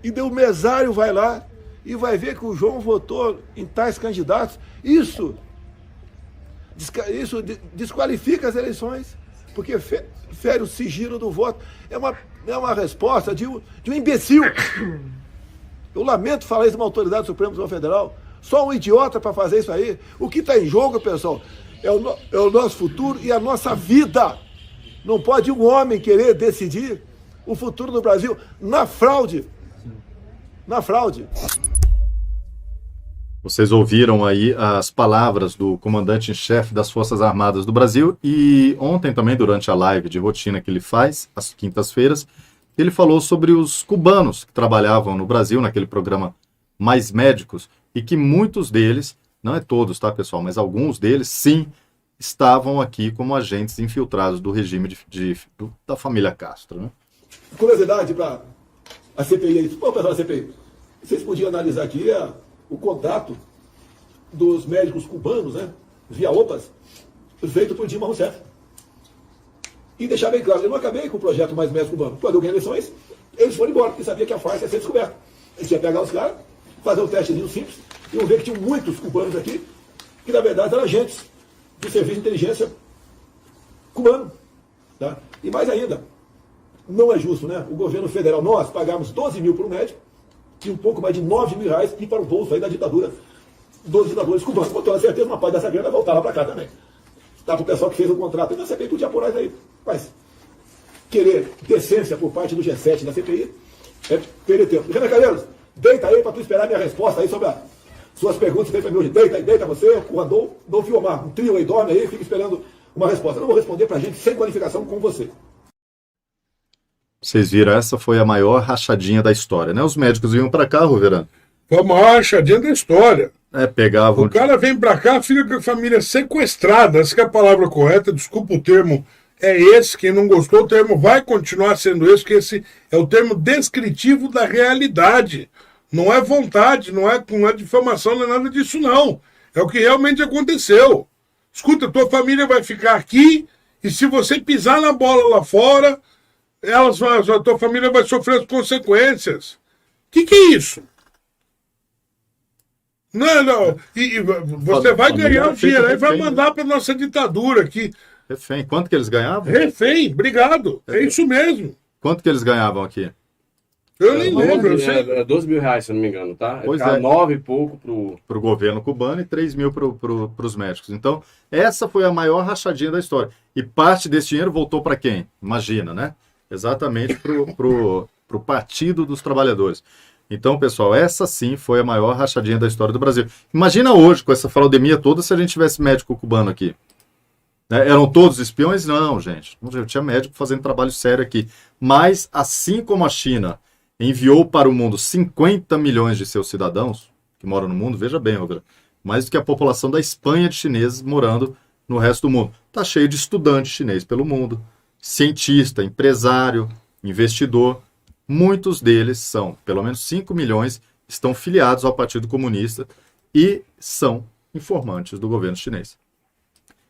E o mesário vai lá e vai ver que o João votou em tais candidatos. Isso desqualifica as eleições, porque fere o sigilo do voto. É uma resposta de um imbecil. Eu lamento falar isso de uma autoridade suprema do Tribunal Federal. Só um idiota para fazer isso aí. O que está em jogo, pessoal, é o nosso futuro e a nossa vida. Não pode um homem querer decidir o futuro do Brasil na fraude. Na fraude. Vocês ouviram aí as palavras do comandante-em-chefe das Forças Armadas do Brasil e ontem também, durante a live de rotina que ele faz, às quintas-feiras, ele falou sobre os cubanos que trabalhavam no Brasil, naquele programa Mais Médicos, e que muitos deles, não é todos, tá, pessoal, mas alguns deles, sim, estavam aqui como agentes infiltrados do regime da família Castro, né? Curiosidade para a CPI, pessoal da CPI, vocês podiam analisar aqui o contato dos médicos cubanos, né, via OPAS, feito por Dilma Rousseff. E deixar bem claro, eu não acabei com o projeto Mais Médicos Cubanos. Quando eu ganhei eleições, eles foram embora, porque sabia que a farsa ia ser descoberta. A gente ia pegar os caras, fazer um testezinho simples, e iam ver que tinham muitos cubanos aqui, que na verdade eram agentes do Serviço de Inteligência cubano. Tá? E mais ainda, não é justo, né? O governo federal, nós pagamos 12 mil por um médico, e um pouco mais de 9 mil reais ir para o bolso aí da ditadura dos ditadores cubanos. Com toda certeza, uma parte dessa grana voltava para cá também. Tá, para o pessoal que fez o contrato, então a CPI podia apurar isso aí. Mas querer decência por parte do G7 da CPI é perder tempo. Renan Calheiros, deita aí para tu esperar minha resposta aí sobre as suas perguntas. Deita mim hoje. Deita você, o Adolfo e o Omar. Um trio aí, dorme aí, fica esperando uma resposta. Eu não vou responder para gente sem qualificação com você. Vocês viram, essa foi a maior rachadinha da história, né? Os médicos vinham para cá, Roverano. Foi a maior rachadinha da história. Pegavam... O cara vem pra cá, fica com a família sequestrada. Essa que é a palavra correta, desculpa o termo, é esse. Quem não gostou, o termo vai continuar sendo esse, porque esse é o termo descritivo da realidade. Não é vontade, não é difamação, não é nada disso, não. É o que realmente aconteceu. Escuta, tua família vai ficar aqui, e se você pisar na bola lá fora, a tua família vai sofrer as consequências. Que é isso? Não. E você vai ganhar o dinheiro aí, vai mandar para nossa ditadura aqui. Refém. Quanto que eles ganhavam? Refém, obrigado. É isso mesmo. Quanto que eles ganhavam aqui? Eu nem lembro. É 12 mil reais, se eu não me engano, tá? Pois é. 9 e pouco pro governo cubano e 3 mil pros médicos. Então, essa foi a maior rachadinha da história. E parte desse dinheiro voltou para quem? Imagina, né? Exatamente pro Partido dos Trabalhadores. Então, pessoal, essa sim foi a maior rachadinha da história do Brasil. Imagina hoje, com essa fraudemia toda, se a gente tivesse médico cubano aqui. Eram todos espiões? Não, gente. Eu tinha médico fazendo trabalho sério aqui. Mas, assim como a China enviou para o mundo 50 milhões de seus cidadãos, que moram no mundo, veja bem, Roberto, mais do que a população da Espanha de chineses morando no resto do mundo. Está cheio de estudante chinês pelo mundo, cientista, empresário, investidor. Muitos deles são, pelo menos 5 milhões, estão filiados ao Partido Comunista e são informantes do governo chinês.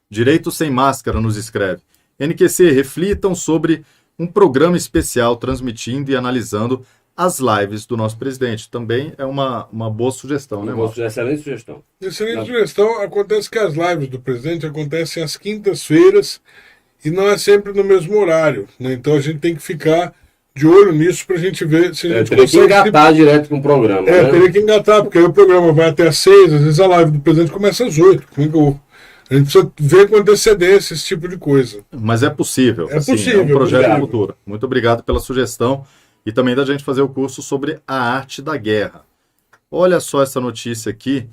Direito Sem Máscara nos escreve: NQC, reflitam sobre um programa especial transmitindo e analisando as lives do nosso presidente. Também é uma boa sugestão, né, Márcio? Excelente sugestão. Excelente sugestão. Acontece que as lives do presidente acontecem às quintas-feiras e não é sempre no mesmo horário, né? Então a gente tem que ficar de olho nisso pra gente ver se a gente consegue... Teria que engatar direto com o programa, né? Teria que engatar, porque aí o programa vai até às 6, às vezes a live do presidente começa às 8. A gente precisa ver com antecedência esse tipo de coisa. Mas é possível. É possível. É um projeto futuro. Muito obrigado pela sugestão e também da gente fazer o curso sobre a arte da guerra. Olha só essa notícia aqui.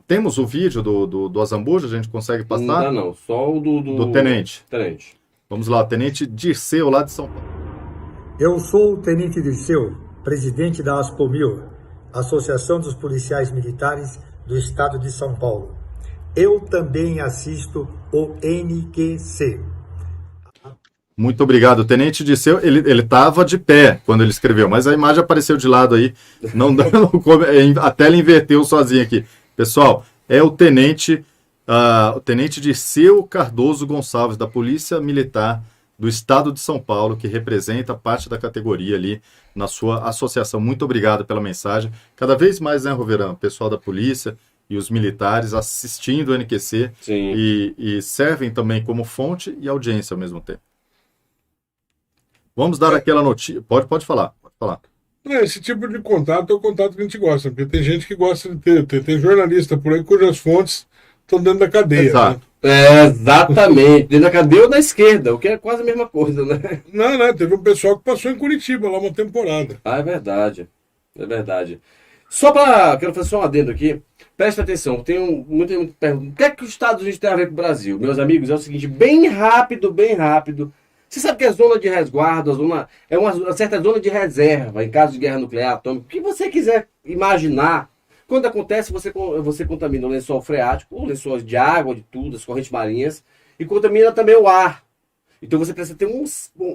Temos o vídeo do Azambuja, a gente consegue passar? Não, só o do Tenente. Tenente. Vamos lá, Tenente Dirceu, lá de São Paulo. Eu sou o Tenente Dirceu, presidente da Aspomil, Associação dos Policiais Militares do Estado de São Paulo. Eu também assisto o NQC. Muito obrigado, Tenente Dirceu. Ele estava de pé quando ele escreveu, mas a imagem apareceu de lado aí, não dando, a tela inverteu sozinha aqui. Pessoal, é o Tenente o tenente Dirceu Cardoso Gonçalves, da Polícia Militar do Estado de São Paulo, que representa parte da categoria ali na sua associação. Muito obrigado pela mensagem. Cada vez mais, né, Roverão, o pessoal da polícia e os militares assistindo o NQC e servem também como fonte e audiência ao mesmo tempo. Vamos dar aquela notícia. Pode falar. Esse tipo de contato é o contato que a gente gosta, porque tem gente que gosta de ter. Tem jornalista por aí cujas fontes estão dentro da cadeia. Exato. Né? Exatamente. Dentro da cadeia ou da esquerda, o que é quase a mesma coisa, né? Não, teve um pessoal que passou em Curitiba lá uma temporada. É verdade. É verdade. Quero fazer só um adendo aqui. Preste atenção, tem muita pergunta. O que é que os Estados Unidos têm a ver com o Brasil? Meus amigos, é o seguinte, bem rápido. Você sabe que a zona de resguardo, é uma certa zona de reserva em caso de guerra nuclear, atômica. O que você quiser imaginar, quando acontece, você contamina o lençol freático, ou lençóis de água, de tudo, as correntes marinhas, e contamina também o ar. Então você precisa ter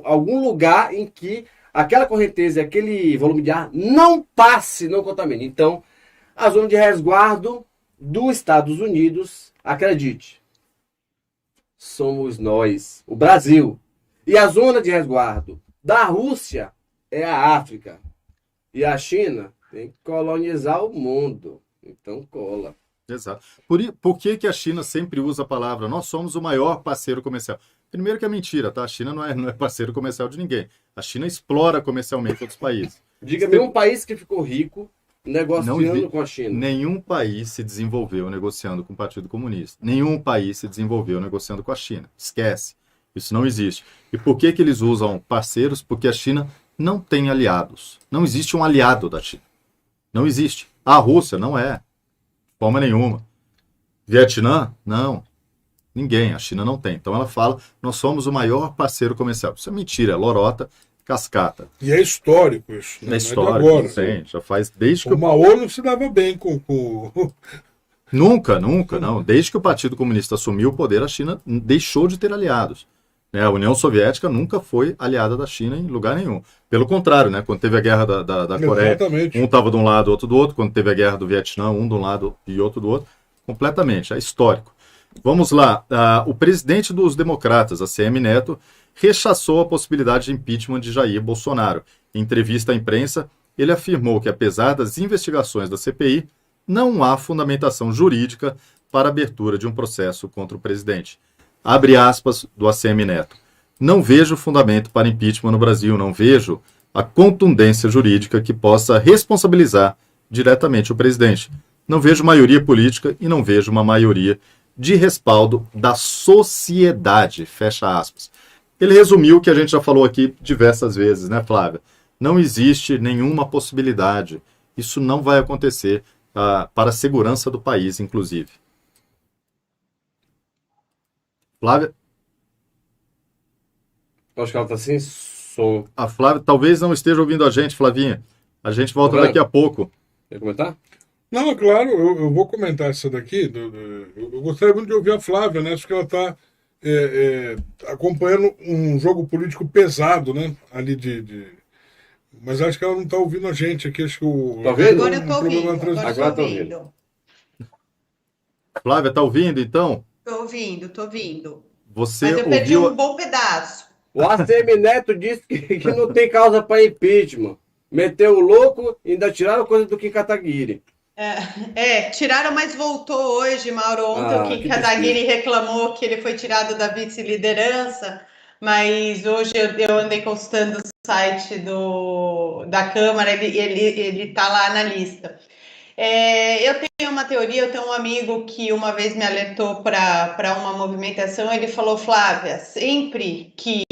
algum lugar em que aquela correnteza, aquele volume de ar não passe, não contamine. Então, a zona de resguardo dos Estados Unidos, acredite, somos nós, o Brasil. E a zona de resguardo da Rússia é a África. E a China tem que colonizar o mundo. Então cola. Exato. Por que a China sempre usa a palavra nós somos o maior parceiro comercial? Primeiro que é mentira, tá? A China não é parceiro comercial de ninguém. A China explora comercialmente outros países. Diga-me um país que ficou rico negociando com a China. Nenhum país se desenvolveu negociando com o Partido Comunista. Nenhum país se desenvolveu negociando com a China. Esquece. Isso não existe. E por que eles usam parceiros? Porque a China não tem aliados. Não existe um aliado da China. Não existe. A Rússia não é. De forma nenhuma. Vietnã? Não. Ninguém. A China não tem. Então ela fala, nós somos o maior parceiro comercial. Isso é mentira, é lorota, cascata. E é histórico isso. É histórico, agora. Sim, já faz desde que o Mao não se dava bem com... Nunca, não. Desde que o Partido Comunista assumiu o poder, a China deixou de ter aliados. A União Soviética nunca foi aliada da China em lugar nenhum. Pelo contrário, né? Quando teve a guerra da Coreia, exatamente, um estava de um lado, outro do outro. Quando teve a guerra do Vietnã, um de um lado e outro do outro. Completamente, é histórico. Vamos lá. O presidente dos democratas, ACM Neto, rechaçou a possibilidade de impeachment de Jair Bolsonaro. Em entrevista à imprensa, ele afirmou que, apesar das investigações da CPI, não há fundamentação jurídica para a abertura de um processo contra o presidente. Abre aspas do ACM Neto. Não vejo fundamento para impeachment no Brasil, não vejo a contundência jurídica que possa responsabilizar diretamente o presidente. Não vejo maioria política e não vejo uma maioria de respaldo da sociedade, fecha aspas. Ele resumiu o que a gente já falou aqui diversas vezes, né, Flávia? Não existe nenhuma possibilidade. Isso não vai acontecer para a segurança do país, inclusive. Flávia? Acho que ela está sem som. A Flávia talvez não esteja ouvindo a gente, Flavinha. A gente volta daqui a pouco. Quer comentar? Não, é claro, eu vou comentar essa daqui. Eu gostaria muito de ouvir a Flávia, né? Acho que ela está acompanhando um jogo político pesado, né? Ali Mas acho que ela não está ouvindo a gente aqui. Acho que Tá vendo? Agora eu estou ouvindo. Agora estou ouvindo. Flávia, está ouvindo, então? Estou ouvindo. Você Mas eu perdi ouviu... um bom pedaço. O ACM Neto disse que não tem causa para impeachment. Meteu o louco e ainda tiraram coisa do Kim Kataguiri. Tiraram, mas voltou hoje, Mauro. Ontem o Kim Kataguiri reclamou que ele foi tirado da vice-liderança, mas hoje eu andei consultando o site da Câmara, ele está lá na lista. Eu tenho uma teoria, eu tenho um amigo que uma vez me alertou para uma movimentação, ele falou, Flávia, sempre que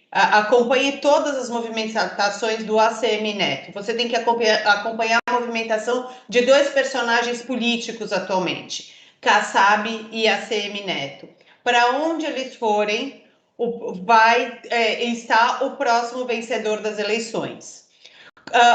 acompanhe todas as movimentações do ACM Neto, você tem que acompanhar a movimentação de dois personagens políticos atualmente, Kassab e ACM Neto. Para onde eles forem, vai estar o próximo vencedor das eleições.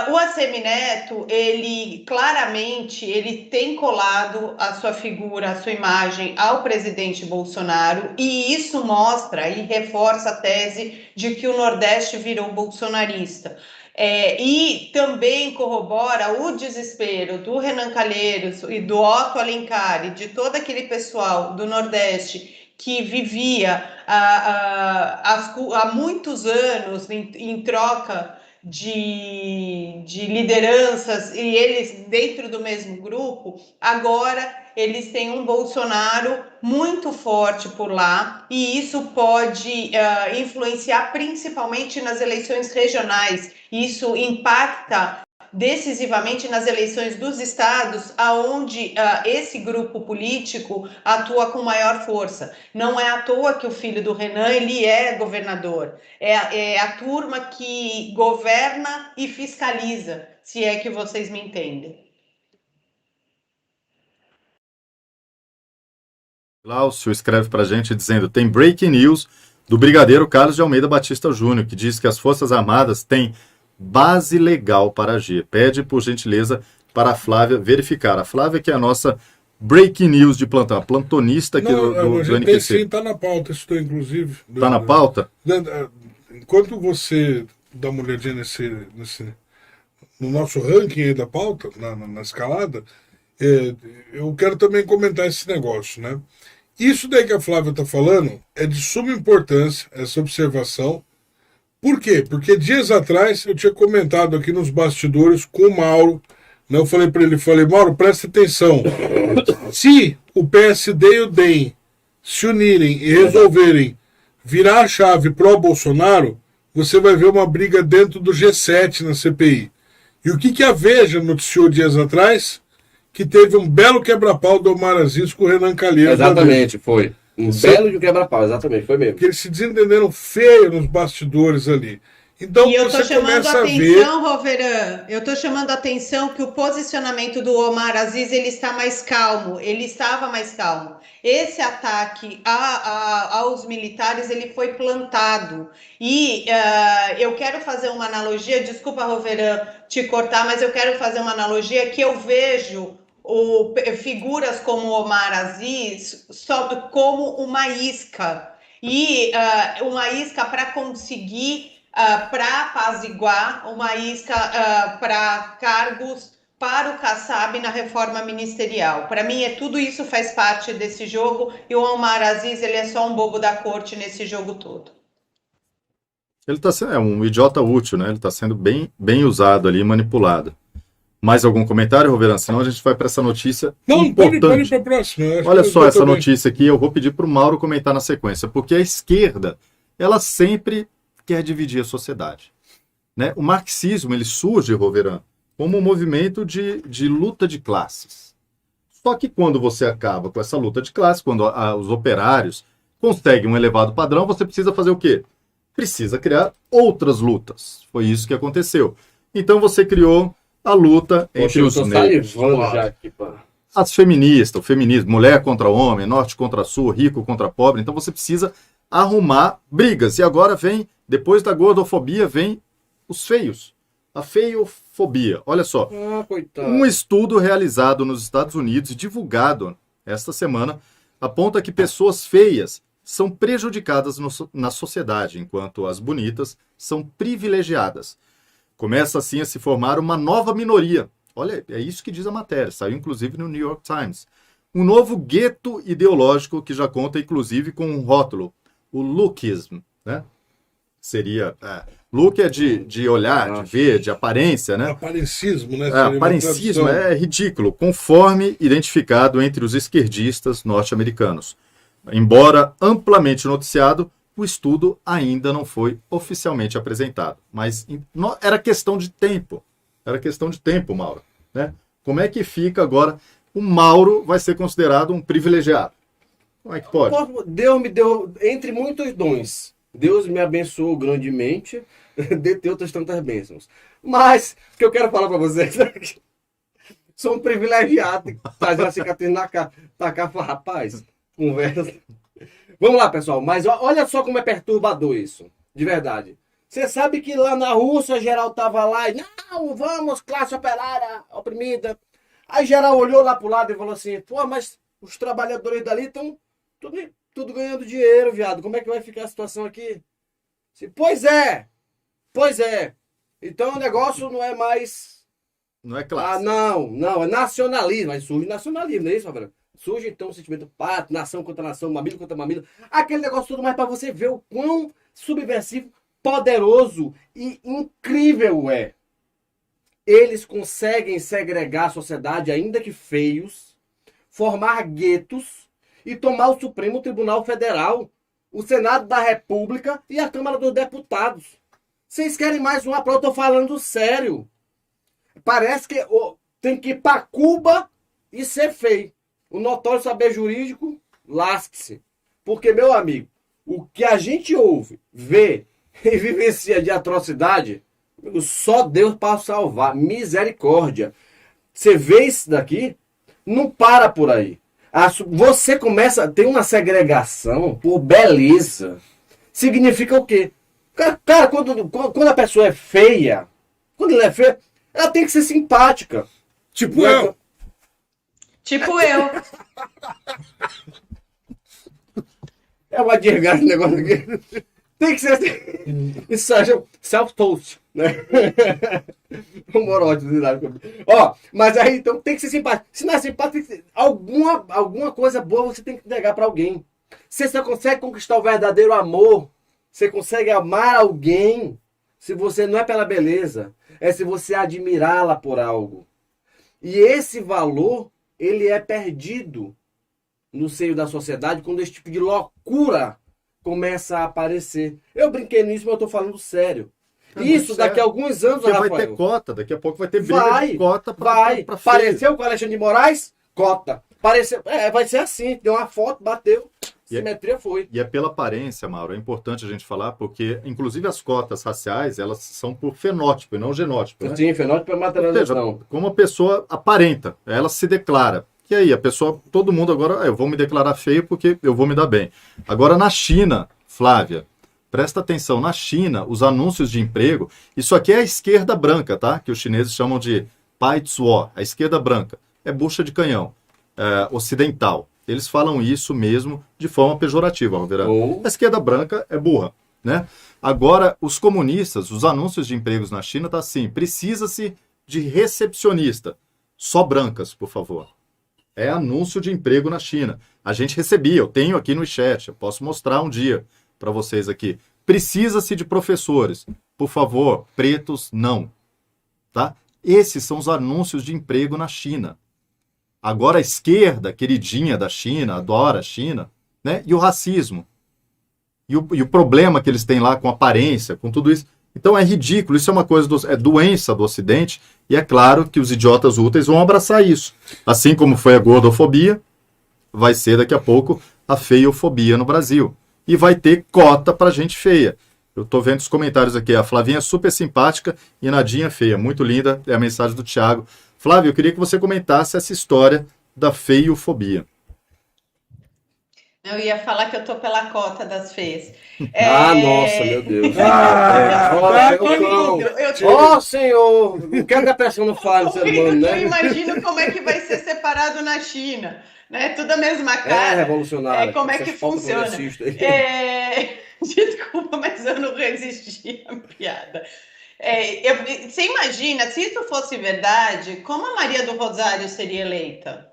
O Assemineto, ele claramente ele tem colado a sua figura, a sua imagem ao presidente Bolsonaro, e isso mostra e reforça a tese de que o Nordeste virou bolsonarista. E também corrobora o desespero do Renan Calheiros e do Otto Alencar e de todo aquele pessoal do Nordeste que vivia há muitos anos em troca de lideranças, e eles dentro do mesmo grupo. Agora eles têm um Bolsonaro muito forte por lá, e isso pode influenciar principalmente nas eleições regionais. Isso impacta decisivamente nas eleições dos estados, aonde esse grupo político atua com maior força. Não é à toa que o filho do Renan, ele é governador. É a turma que governa e fiscaliza, se é que vocês me entendem. Glaucio escreve para a gente dizendo: tem breaking news do brigadeiro Carlos de Almeida Batista Júnior, que diz que as Forças Armadas têm base legal para agir. Pede, por gentileza, para a Flávia verificar. A Flávia, que é a nossa breaking news de plantão, a plantonista aqui do NQC. Sim, está na pauta, estou inclusive. Está na pauta? Enquanto você dá uma olhadinha no nosso ranking aí da pauta, na escalada, eu quero também comentar esse negócio, né? Isso daí que a Flávia está falando é de suma importância, essa observação. Por quê? Porque dias atrás eu tinha comentado aqui nos bastidores com o Mauro, né? Eu falei para ele, Mauro, presta atenção. Se o PSD e o DEM se unirem e resolverem virar a chave pró-Bolsonaro, você vai ver uma briga dentro do G7 na CPI. E o que a Veja noticiou dias atrás? Que teve um belo quebra-pau do Omar Aziz com o Renan Calheiros. Exatamente, foi. Belo de quebra-pau, exatamente, foi mesmo. Porque eles se desentenderam feio nos bastidores ali. Então, e eu você estou chamando começa a a ver... atenção, Roveran, eu estou chamando a atenção que o posicionamento do Omar Aziz, ele está mais calmo, ele estava mais calmo. Esse ataque aos militares, ele foi plantado. E eu quero fazer uma analogia, desculpa, Roveran, te cortar, mas eu quero fazer uma analogia que eu vejo figuras como Omar Aziz como uma isca. E uma isca para conseguir... para apaziguar, uma isca para cargos para o Kassab na reforma ministerial. Para mim, tudo isso faz parte desse jogo, e o Omar Aziz, ele é só um bobo da corte nesse jogo todo. Ele está sendo um idiota útil, né? Ele está sendo bem usado ali, manipulado. Mais algum comentário, Roveran? Senão a gente vai para essa notícia importante. Pode ir para a próxima. Olha só essa notícia aqui, eu vou pedir para o Mauro comentar na sequência, porque a esquerda, ela sempre quer dividir a sociedade, né? O marxismo, ele surge, Roveran, como um movimento de luta de classes. Só que quando você acaba com essa luta de classes, quando os operários conseguem um elevado padrão, você precisa fazer o quê? Precisa criar outras lutas. Foi isso que aconteceu. Então você criou a luta entre os negros, as feministas, o feminismo, mulher contra homem, norte contra sul, rico contra pobre. Então você precisa arrumar brigas. E agora depois da gordofobia, vem os feios. A feiofobia. Olha só. Um estudo realizado nos Estados Unidos e divulgado esta semana aponta que pessoas feias são prejudicadas na sociedade, enquanto as bonitas são privilegiadas. Começa assim a se formar uma nova minoria. Olha, é isso que diz a matéria. Saiu inclusive no New York Times. Um novo gueto ideológico que já conta inclusive com um rótulo. O lookism, né? Seria... look é de olhar, de ver, de aparência, né? Aparencismo, né? Aparencismo é ridículo, conforme identificado entre os esquerdistas norte-americanos. Embora amplamente noticiado, o estudo ainda não foi oficialmente apresentado. Mas era questão de tempo. Era questão de tempo, Mauro, né? Como é que fica agora? O Mauro vai ser considerado um privilegiado. Como é que pode? Deus me deu, entre muitos dons, Deus me abençoou grandemente, dentre outras tantas bênçãos. Mas, o que eu quero falar para vocês é que sou um privilegiado, fazer a cicatriz na cara, tacar, rapaz, conversa. Vamos lá, pessoal, mas olha só como é perturbador isso, de verdade. Você sabe que lá na Rússia, geral tava lá e, não, vamos, classe operária oprimida. Aí geral olhou lá pro lado e falou assim, pô, mas os trabalhadores dali estão tudo ganhando dinheiro, viado. Como é que vai ficar a situação aqui? Assim, pois é. Então o negócio não é mais... Não é classe. Não, é nacionalismo. Aí surge nacionalismo, não é isso, Rafael? Surge então o sentimento pátrio, nação contra nação, mamilo contra mamilo. Aquele negócio tudo mais para você ver o quão subversivo, poderoso e incrível é. Eles conseguem segregar a sociedade, ainda que feios, formar guetos e tomar o Supremo Tribunal Federal, o Senado da República e a Câmara dos Deputados. Vocês querem mais uma prova? Eu tô falando sério. Parece que tem que ir para Cuba e ser feio. O notório saber jurídico, lasque-se. Porque, meu amigo, o que a gente ouve, vê e vivencia de atrocidade, só Deus para salvar. Misericórdia. Você vê isso daqui, não para por aí. Você começa a ter uma segregação por beleza. Significa o quê? Cara, quando a pessoa é feia, quando ela é feia, ela tem que ser simpática. Tipo eu. Tipo eu. É uma desgraça esse negócio aqui. Tem que ser assim. Isso seja self-post, né? Humorótico. Ó, mas aí então tem que ser simpático. Se não é simpático, tem que ser... alguma coisa boa você tem que entregar pra alguém. Você só consegue conquistar o verdadeiro amor. Você consegue amar alguém se você não é pela beleza. É se você admirá-la por algo. E esse valor, ele é perdido no seio da sociedade quando esse tipo de loucura começa a aparecer. Eu brinquei nisso, mas eu tô falando sério. Isso daqui a alguns anos, Porque Rafael, vai ter cota, daqui a pouco vai ter briga de cota vai. pra feio. Pareceu com o Alexandre de Moraes? Cota. Pareceu, vai ser assim. Deu uma foto, bateu. Simetria foi. E é pela aparência, Mauro, é importante a gente falar, porque, inclusive, as cotas raciais, elas são por fenótipo e não genótipo, né? Sim, fenótipo é materialização. Ou seja, como a pessoa aparenta, ela se declara. E aí, a pessoa, todo mundo agora, eu vou me declarar feio porque eu vou me dar bem. Agora, na China, Flávia, presta atenção, na China, os anúncios de emprego, isso aqui é a esquerda branca, tá? Que os chineses chamam de Pai Tsuo, a esquerda branca. É bucha de canhão, ocidental. Eles falam isso mesmo de forma pejorativa, Roberto. A esquerda branca é burra, né? Agora, os comunistas, os anúncios de empregos na China tá assim, precisa-se de recepcionista. Só brancas, por favor. É anúncio de emprego na China. A gente recebia, eu tenho aqui no chat, eu posso mostrar um dia para vocês aqui. Precisa-se de professores. Por favor, pretos, não. Tá? Esses são os anúncios de emprego na China. Agora a esquerda, queridinha da China, adora a China, né? E o racismo. E o problema que eles têm lá com aparência, com tudo isso. Então é ridículo, isso é uma coisa, é doença do Ocidente, e é claro que os idiotas úteis vão abraçar isso. Assim como foi a gordofobia, vai ser daqui a pouco a feiofobia no Brasil. E vai ter cota pra gente feia. Eu tô vendo os comentários aqui, a Flavinha é super simpática e Nadinha feia, muito linda, é a mensagem do Thiago. Flávio, eu queria que você comentasse essa história da feiofobia. Eu ia falar que eu tô pela cota das feias. Nossa, meu Deus. Ó, Senhor, não quero que a pessoa não fale, ser humano, né? Eu imagino como é que vai ser separado na China, né? Tudo a mesma cara. É revolucionário. Como é que funciona? Desculpa, mas eu não resisti à piada. Você imagina, se isso fosse verdade, como a Maria do Rosário seria eleita?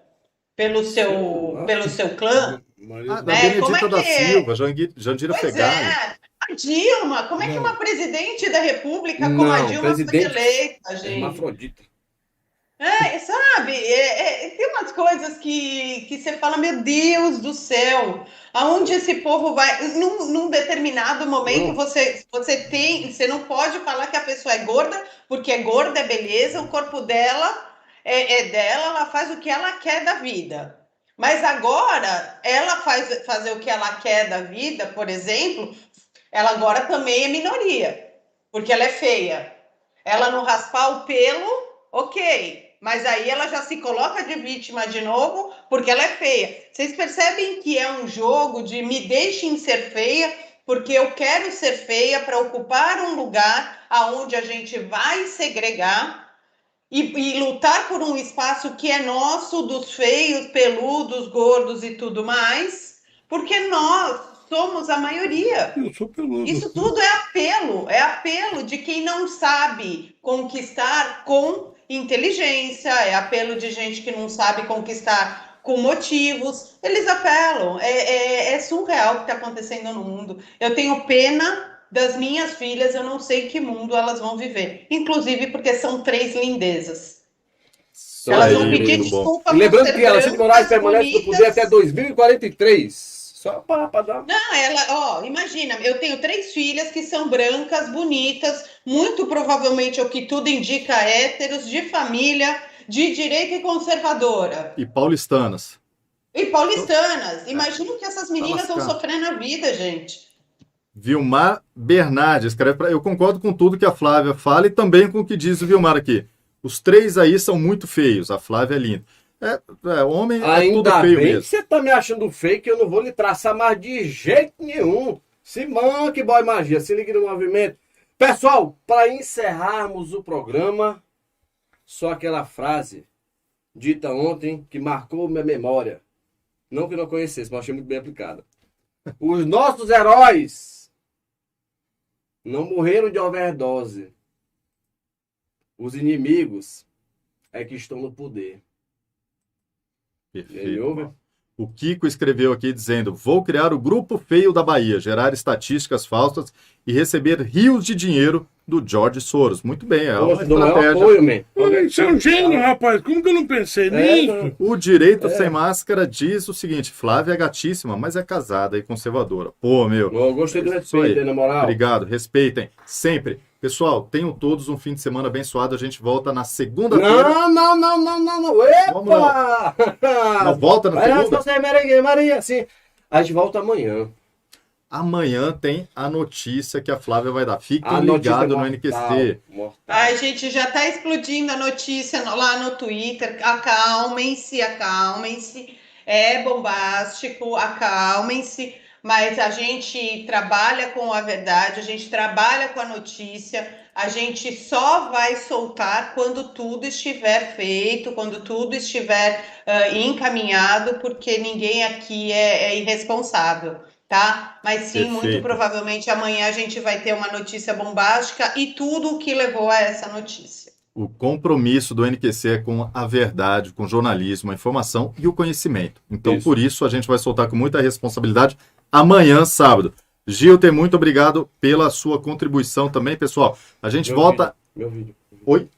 Pelo seu clã? Da Benedita da Silva, Jandira Fegali. A Dilma, como é que uma presidente da República como a Dilma foi eleita, gente? Hermafrodita. Sabe? Tem umas coisas que você fala, meu Deus do céu, aonde esse povo vai? Num determinado momento você não pode falar que a pessoa é gorda, porque gorda é beleza, o corpo dela é dela, ela faz o que ela quer da vida. Mas agora, ela fazer o que ela quer da vida, por exemplo, ela agora também é minoria, porque ela é feia. Ela não raspar o pelo, ok. Mas aí ela já se coloca de vítima de novo, porque ela é feia. Vocês percebem que é um jogo de me deixem ser feia, porque eu quero ser feia para ocupar um lugar aonde a gente vai segregar e lutar por um espaço que é nosso, dos feios, peludos, gordos e tudo mais, porque nós somos a maioria. Eu sou peludo. Isso tudo é apelo de quem não sabe conquistar com inteligência, é apelo de gente que não sabe conquistar com motivos. Eles apelam, é surreal o que está acontecendo no mundo. Eu tenho pena das minhas filhas, eu não sei que mundo elas vão viver. Inclusive porque são 3 lindezas. Elas vão pedir desculpa. Lembrando que Alexandre de Moraes permanece no poder até 2043. Só para dar... Não, imagina, eu tenho 3 filhas que são brancas, bonitas, muito provavelmente, o que tudo indica, héteros, de família, de direita e conservadora. E paulistanas. Imagina o que essas meninas estão sofrendo na vida, gente. Vilmar Bernardi escreve pra... Eu concordo com tudo que a Flávia fala e também com o que diz o Vilmar aqui. Os 3 aí são muito feios, a Flávia é linda. Homem é tudo feio mesmo. Ainda bem que você tá me achando feio, que eu não vou lhe traçar mais de jeito nenhum. Se manque, boy magia, se ligue no movimento. Pessoal, para encerrarmos o programa, só aquela frase dita ontem que marcou minha memória. Não que eu não conhecesse, mas achei muito bem aplicada. Os nossos heróis não morreram de overdose. Os inimigos é que estão no poder. Perfeito. O Kiko escreveu aqui dizendo: vou criar o Grupo Feio da Bahia, gerar estatísticas falsas e receber rios de dinheiro do George Soros. Muito bem, é uma estratégia. Apoio, man. Você é um gênio, rapaz. Como que eu não pensei nisso? O Direito Sem Máscara diz o seguinte: Flávia é gatíssima, mas é casada e conservadora. Pô, meu. Eu gostei do respeito, na moral. Obrigado, respeitem. Sempre. Pessoal, tenham todos um fim de semana abençoado. A gente volta na segunda-feira. Não. Epa! Não volta na segunda? Maria, sim. A gente volta amanhã. Amanhã tem a notícia que a Flávia vai dar. Fiquem ligados no NQC. Ai, gente, já tá explodindo a notícia lá no Twitter. Acalmem-se. É bombástico, acalmem-se. Mas a gente trabalha com a verdade, a gente trabalha com a notícia, a gente só vai soltar quando tudo estiver feito, quando tudo estiver encaminhado, porque ninguém aqui é irresponsável, tá? Mas sim, Perfeito. muito provavelmente amanhã a gente vai ter uma notícia bombástica e tudo o que levou a essa notícia. O compromisso do NQC é com a verdade, com o jornalismo, a informação e o conhecimento. Então, por isso, a gente vai soltar com muita responsabilidade amanhã, sábado. Gilter, muito obrigado pela sua contribuição também, pessoal. A gente volta... Meu vídeo. Oi?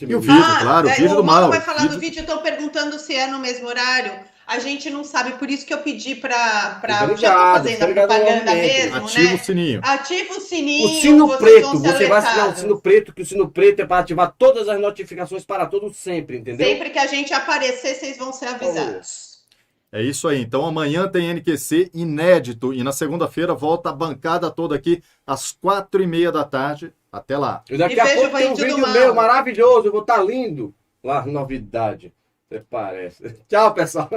E o vídeo, claro, o vídeo do Mal. Vai falar do vídeo, estão perguntando se é no mesmo horário. A gente não sabe, por isso que eu pedi para já fazendo a propaganda mesmo, Ativa né? o sininho. Ativa o sininho. O sino preto, você vai assinar assinar o sino preto, que o sino preto é para ativar todas as notificações para todos sempre, entendeu? Sempre que a gente aparecer, vocês vão ser avisados. É isso aí. Então amanhã tem NQC inédito e na segunda-feira volta a bancada toda aqui às 4h30 da tarde. Até lá. E daqui a pouco tem um vídeo meu maravilhoso, eu vou estar lindo. Lá, novidade. Até parece. Tchau, pessoal.